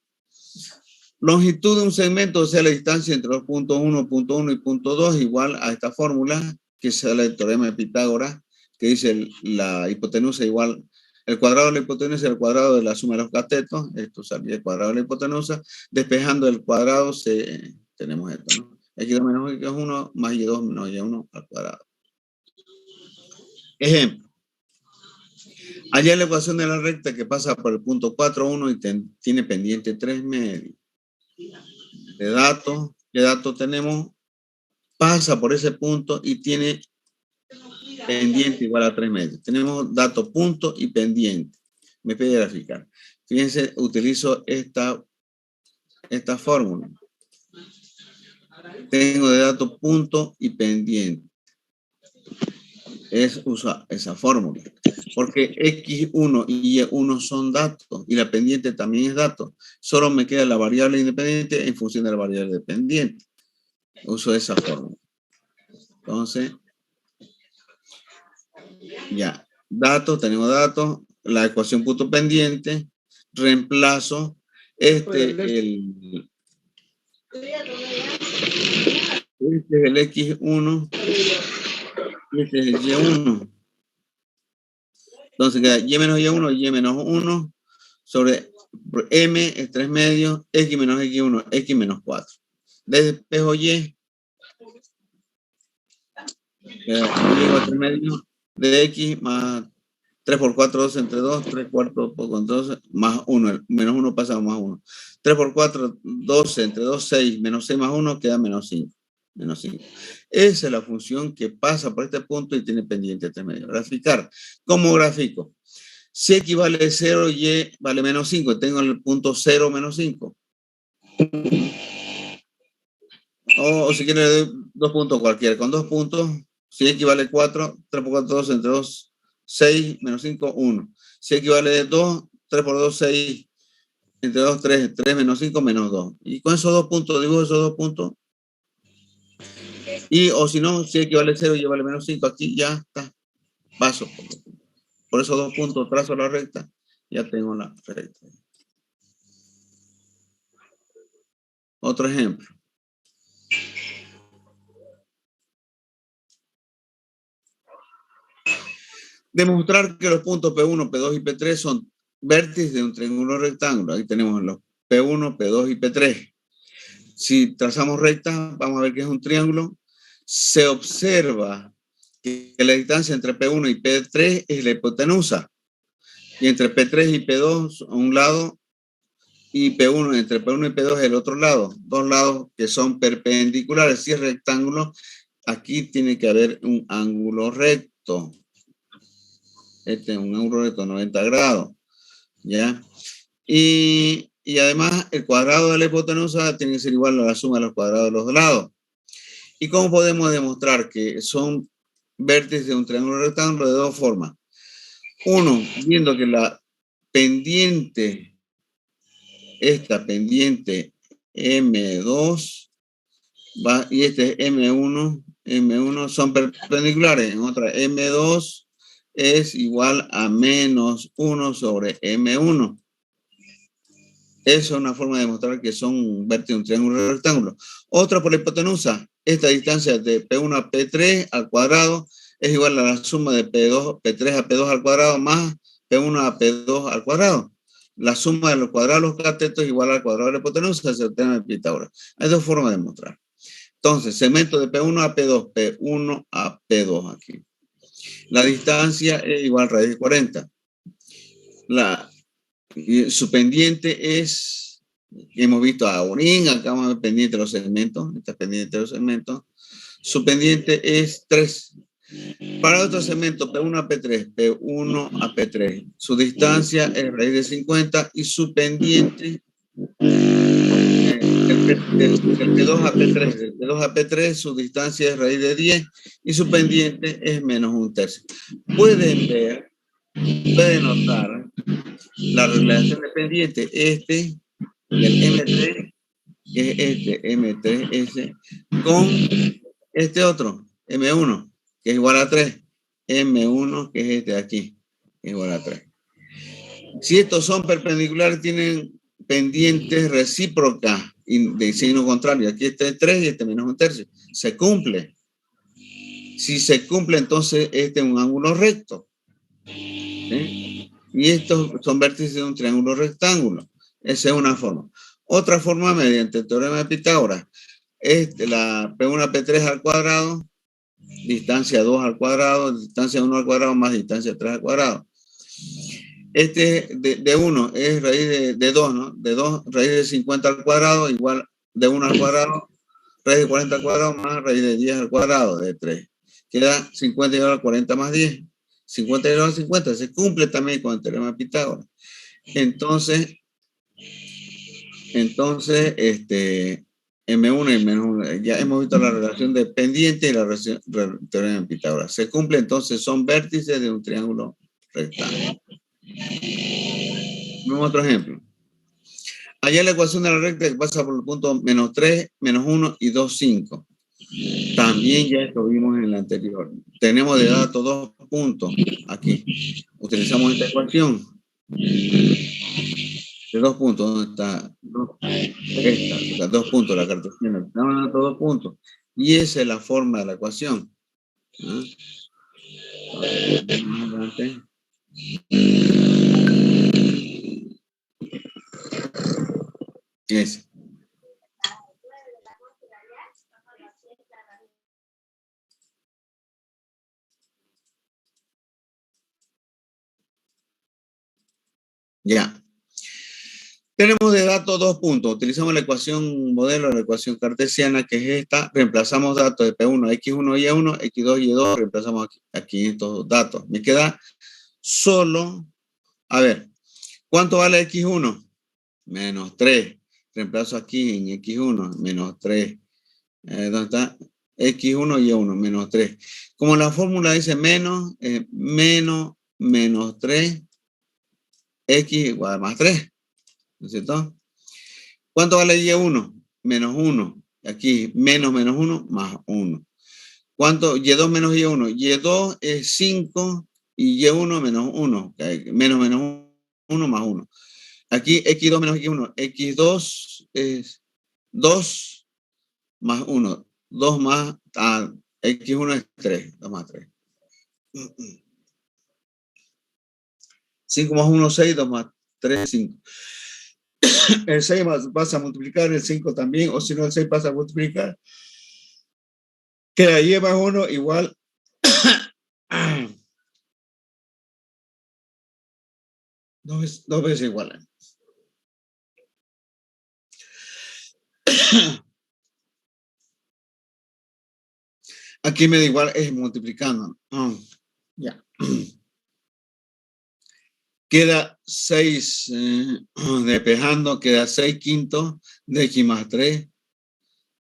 Longitud de un segmento, o sea, la distancia entre los puntos 1, punto 1 y punto 2, igual a esta fórmula, que sale el teorema de Pitágoras, que dice la hipotenusa igual, el cuadrado de la hipotenusa es el cuadrado de la suma de los catetos, esto sale el cuadrado de la hipotenusa, despejando el cuadrado tenemos esto, ¿no? X2 menos X1 más Y2 menos Y1 al cuadrado. Ejemplo. Allá la ecuación de la recta que pasa por el punto 4, 1 y tiene pendiente 3 medios. De datos, ¿qué datos tenemos? Pasa por ese punto y tiene pendiente igual a 3 medios. Tenemos dato punto y pendiente. Me pide graficar. Fíjense, utilizo esta fórmula. Tengo de dato punto y pendiente. Usa esa fórmula. Porque X1 y Y1 son datos y la pendiente también es dato. Solo me queda la variable independiente en función de la variable dependiente. Uso esa fórmula. Entonces, ya, datos, tenemos datos, la ecuación punto pendiente, reemplazo, este es el X1 Este es el Y1. Entonces queda Y menos Y1, Y menos 1 sobre M es 3 medios, X menos X1, X menos 4. De espejo Y, queda Y igual a 3 medios de X más 3 por 4, 2 entre 2, 3 cuartos por 12, más 1, menos 1 pasa a más 1. 3 por 4, 12 entre 2, 6, menos 6 más 1 queda menos 5. Menos 5. Esa es la función que pasa por este punto y tiene pendiente 3 medios. Graficar. ¿Cómo grafico? Si X vale 0, Y vale menos 5. Tengo el punto 0 menos 5. O si quiere, le doy 2 puntos cualquiera. Con 2 puntos, si X vale 4, 3 por 4, 2 entre 2, 6, menos 5, 1. Si X vale 2, 3 por 2, 6, entre 2, 3, 3 menos 5, menos 2. Y con esos 2 puntos, dibujo esos 2 puntos. Y, o si no, si X vale 0 y Y vale menos 5, aquí ya está. Paso. Por esos 2 puntos, trazo la recta. Ya tengo la recta. Otro ejemplo. Demostrar que los puntos P1, P2 y P3 son vértices de un triángulo rectángulo. Ahí tenemos los P1, P2 y P3. Si trazamos recta, vamos a ver que es un triángulo. Se observa que la distancia entre P1 y P3 es la hipotenusa. Y entre P3 y P2 a un lado y P1, entre P1 y P2 el otro lado. Dos lados que son perpendiculares. Si es rectángulo, aquí tiene que haber un ángulo recto. Este es un ángulo recto 90 grados. ¿Ya? Y además el cuadrado de la hipotenusa tiene que ser igual a la suma de los cuadrados de los dos lados. ¿Y cómo podemos demostrar que son vértices de un triángulo rectángulo? De dos formas. Uno, viendo que la pendiente, esta pendiente M2 y este es M1 son perpendiculares. En otra, M2 es igual a menos 1 sobre M1. Esa es una forma de demostrar que son vértices de un triángulo rectángulo. Otra por la hipotenusa. Esta distancia de P1 a P3 al cuadrado es igual a la suma de P3 a P2 al cuadrado más P1 a P2 al cuadrado. La suma de los cuadrados de los catetos es igual al cuadrado de la hipotenusa, se obtiene de Pitágoras. Hay dos formas de demostrar. Entonces, segmento de P1 a P2, P1 a P2 aquí. La distancia es igual a raíz de 40. Su pendiente es, hemos visto a Aurín, acá vamos a ver pendiente de los segmentos, está pendiente de los segmentos. Su pendiente es 3. Para otro segmento, P1 a P3, P1 a P3. Su distancia es raíz de 50 y su pendiente del P2 a P3. Del P2 a P3 su distancia es raíz de 10 y su pendiente es menos 1/3. Pueden notar la relación de pendiente, este del M3, que es este M3S, con este otro, M1, que es igual a 3, M1, que es este de aquí, que es igual a 3. Si estos son perpendiculares, tienen pendientes recíprocas de signo contrario. Aquí este es 3 y este menos 1/3. Se cumple. Si se cumple, entonces este es un ángulo recto. ¿Sí? Y estos son vértices de un triángulo rectángulo. Esa es una forma. Otra forma, mediante el teorema de Pitágoras, es la P1 a P3 al cuadrado, distancia 2 al cuadrado, distancia 1 al cuadrado más distancia 3 al cuadrado. Este de 1 es raíz de 2, ¿no? De 2, raíz de 50 al cuadrado, igual de 1 al cuadrado, raíz de 40 al cuadrado más raíz de 10 al cuadrado, de 3. Queda 50 igual a 40 más 10. 50 igual a 50. Se cumple también con el teorema de Pitágoras. Entonces, M1 y menos 1, ya hemos visto la relación de pendiente y la relación del teorema de Pitágoras. Se cumple, entonces son vértices de un triángulo rectángulo. Vemos otro ejemplo. Allá la ecuación de la recta que pasa por el punto menos 3, menos 1 y 2, 5. También ya esto vimos en el anterior. Tenemos de dato 2 puntos aquí. Utilizamos esta ecuación. De 2 puntos, ¿dónde está? Esta, 2 puntos, la cartesiana. Estamos dando 2 puntos. Y esa es la forma de la ecuación. ¿no? Entonces, ese. Ya. Tenemos de datos 2 puntos. Utilizamos la ecuación modelo, la ecuación cartesiana, que es esta. Reemplazamos datos de P1, X1, Y1, X2, Y2. Reemplazamos aquí estos datos. Me queda solo, a ver, ¿cuánto vale X1? Menos 3. Reemplazo aquí en X1, menos 3. ¿Dónde está? X1, Y1, menos 3. Como la fórmula dice menos, menos 3, X igual a más 3. ¿No es cierto? ¿Cuánto vale Y1? Menos 1. Aquí, menos 1, más 1. ¿Cuánto? Y2 menos Y1. Y2 es 5 y Y1 menos 1. Menos 1 más 1. Aquí, X2 menos X1. X2 es 2 más 1. 2 más, X1 es 3. 2 más 3. 5 más 1, 6. 2 más 3, 5. El 6 pasa a multiplicar, el 5 también, o si no, el 6 pasa a multiplicar. Queda Y más 1 igual. Dos veces igual. Aquí me da igual, es multiplicando. Ya. Queda 6 despejando, queda 6 quintos de X más 3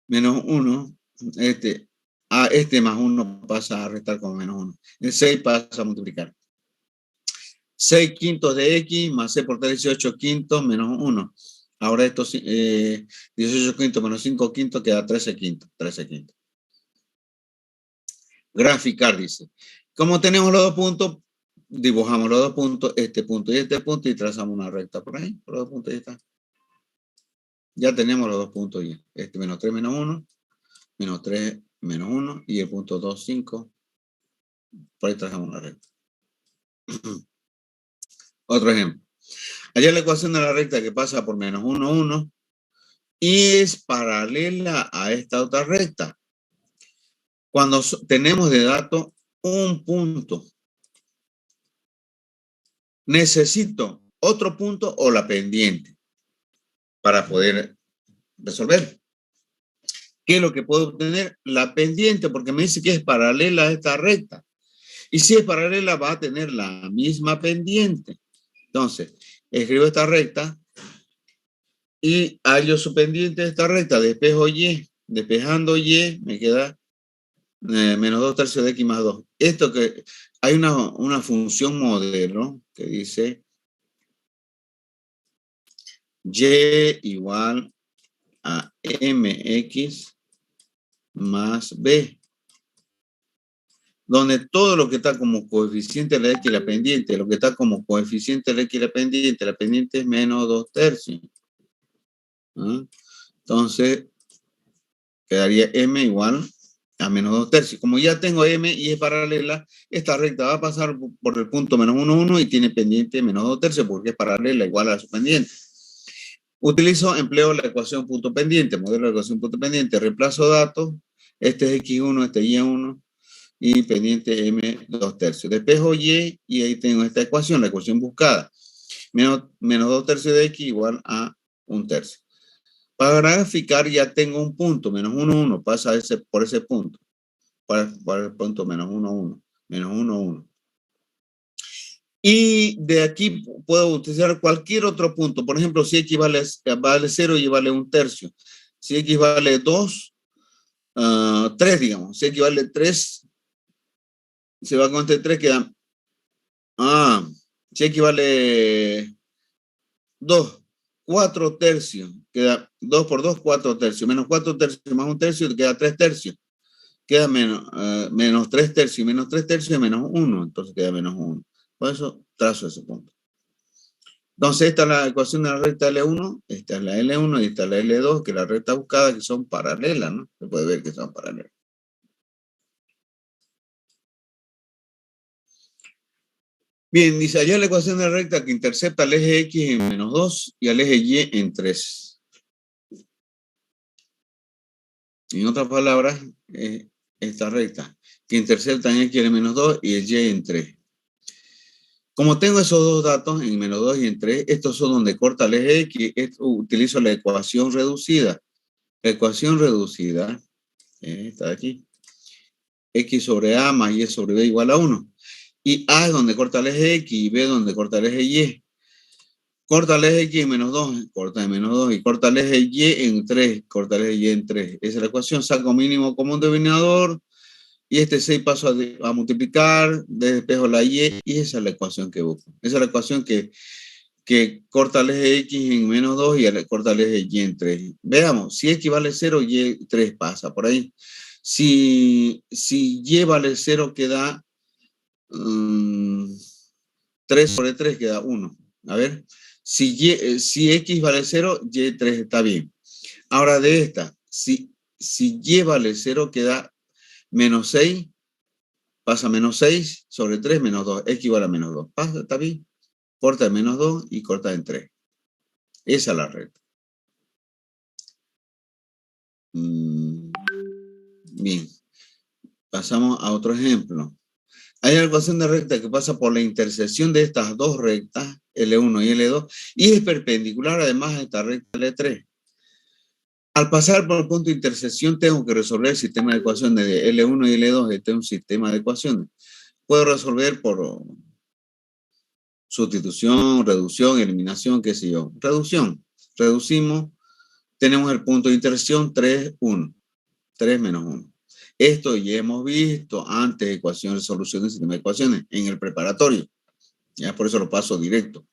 menos 1. Este más 1 pasa a restar con menos 1. El 6 pasa a multiplicar. 6 quintos de X más C por 3, 18 quintos menos 1. Ahora estos 18 quintos menos 5 quintos queda 13 quintos. 13 quintos. Graficar, dice. Como tenemos los dos puntos, dibujamos los dos puntos, este punto y trazamos una recta por ahí. Por los dos puntos ya está. Ya tenemos los dos puntos ya. Este menos 3 menos 1, menos 3 menos 1 y el punto 2, 5. Por ahí trazamos una recta. Otro ejemplo. Allá la ecuación de la recta que pasa por menos 1, 1 y es paralela a esta otra recta. Cuando tenemos de dato un punto, necesito otro punto o la pendiente para poder resolver. ¿Qué es lo que puedo obtener? La pendiente, porque me dice que es paralela a esta recta. Y si es paralela, va a tener la misma pendiente. Entonces, escribo esta recta y hallo su pendiente de esta recta, despejo Y. Despejando Y, me queda menos 2 tercios de X más 2. Esto que hay una función modelo que dice Y igual a mx más b, donde todo lo que está como coeficiente de la x y la pendiente, lo que está como coeficiente de la x y la pendiente es menos 2 tercios. Entonces, quedaría m igual a menos 2 tercios. Como ya tengo m y es paralela, esta recta va a pasar por el punto menos 1, 1 y tiene pendiente menos 2 tercios porque es paralela igual a su pendiente. Empleo la ecuación punto pendiente, modelo de ecuación punto pendiente, reemplazo datos, este es x1, este es y1 y pendiente m 2 tercios. Despejo y ahí tengo esta ecuación, la ecuación buscada. Menos 2 tercios de x igual a 1 tercio. Para graficar ya tengo un punto, menos 1, 1, pasa por ese punto. Para el punto menos 1, 1, menos 1, 1. Y de aquí puedo utilizar cualquier otro punto. Por ejemplo, si x vale 0 y vale 1 tercio. Si x vale 2, 3, digamos. Si x vale 3, se va con este 3, queda... si x vale 2, 4 tercios. Queda 2 por 2, 4 tercios. Menos 4 tercios más 1 tercio, queda 3 tercios. Queda menos 3 tercios. Menos 3 tercios y menos 1. Entonces queda menos 1. Por eso trazo ese punto. Entonces, esta es la ecuación de la recta L1, esta es la L1 y esta es la L2, que es la recta buscada, que son paralelas, ¿no? Se puede ver que son paralelas. Bien, dice, allá la ecuación de recta que intercepta al eje X en -2 y al eje Y en 3. En otras palabras, esta recta que intercepta en X en -2 y el Y en 3. Como tengo esos dos datos, en -2 y en 3, estos son donde corta el eje X, utilizo la ecuación reducida. La ecuación reducida, está aquí, X sobre A más Y sobre B igual a 1. Y A es donde corta el eje X y B es donde corta el eje Y. Corta el eje X en -2, corta en -2, y corta el eje Y en 3, corta el eje Y en 3. Esa es la ecuación, saco mínimo común denominador, y este 6 paso a multiplicar, despejo la Y, y esa es la ecuación que busco. Esa es la ecuación que corta el eje X en -2 y corta el eje Y en 3. Veamos, si X vale 0, Y 3 pasa por ahí. Si Y vale 0, queda 3 sobre 3, queda 1. A ver, si X vale 0, Y 3 está bien. Ahora de esta, si Y vale 0, queda -6, pasa -6 sobre 3, -2. X igual a -2. Pasa, está bien. Corta en -2 y corta en 3. Esa es la recta. Bien. Pasamos a otro ejemplo. Hay una ecuación de recta que pasa por la intersección de estas dos rectas, L1 y L2, y es perpendicular además a esta recta L3. Al pasar por el punto de intersección tengo que resolver el sistema de ecuaciones de L1 y L2. Este es un sistema de ecuaciones. Puedo resolver por sustitución, reducción, eliminación, qué sé yo. Reducción. Reducimos. Tenemos el punto de intersección 3, 1. 3 menos 1. Esto ya hemos visto antes, ecuación, resolución del sistema de ecuaciones, en el preparatorio. Ya por eso lo paso directo.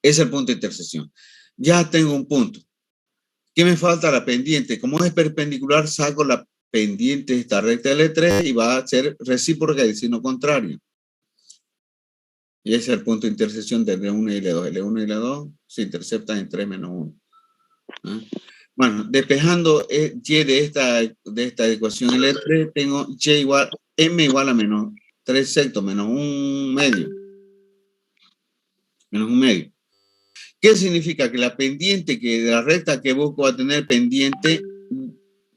Es el punto de intersección. Ya tengo un punto. ¿Qué me falta? La pendiente. Como es perpendicular, saco la pendiente de esta recta L3 y va a ser recíproca del signo contrario. Y ese es el punto de intersección de L1 y L2. L1 y L2 se interceptan en 3 menos 1. ¿Ah? Bueno, despejando Y de esta ecuación L3, tengo Y igual, M igual a menos 3 sextos, menos un medio. Menos un medio. ¿Qué significa? Que la pendiente de la recta que busco va a tener pendiente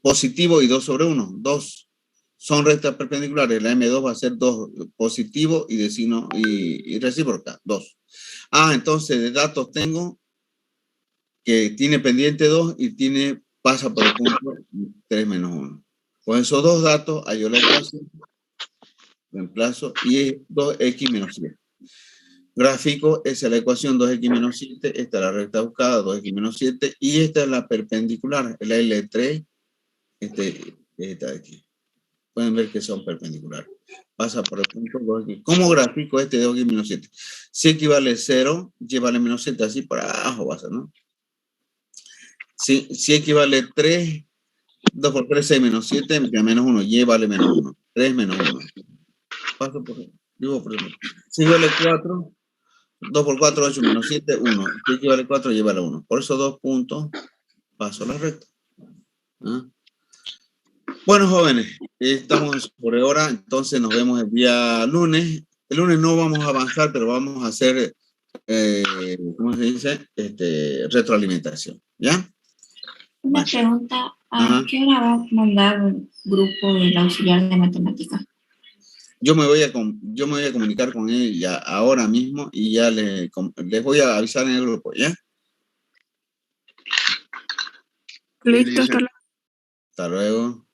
positivo y 2 sobre 1. 2 son rectas perpendiculares. La M2 va a ser 2 positivo y de signo y recíproca. 2. Entonces de datos tengo que tiene pendiente 2 y pasa por el punto 3 menos 1. Con esos dos datos hallo la ecuación, reemplazo y es 2x menos 7. Gráfico, esa es la ecuación 2x menos 7, esta es la recta buscada, 2x menos 7, y esta es la perpendicular, la L3, esta de aquí. Pueden ver que son perpendiculares. Pasa por el punto 2x. ¿Cómo gráfico este 2x menos 7? Si X vale 0, Y vale menos 7, así para abajo va a ser, ¿no? Si X vale 3, 2 por 3, 6 menos 7, menos 1, Y vale menos 1. 3 menos 1. Paso por, digo por ejemplo. Si vale 4, 2 por 4, 8 menos 7, 1. Si X vale 4, Y vale 1. Por esos dos puntos, paso la recta. Bueno, jóvenes, estamos por hora, entonces nos vemos el día lunes. El lunes no vamos a avanzar, pero vamos a hacer, ¿cómo se dice? Retroalimentación, ¿ya? Una pregunta, ¿a qué hora va a mandar el grupo del auxiliar de matemáticas? Yo me voy a comunicar con él ya ahora mismo y ya les voy a avisar en el grupo, ¿ya? Listo, hasta luego. Hasta luego.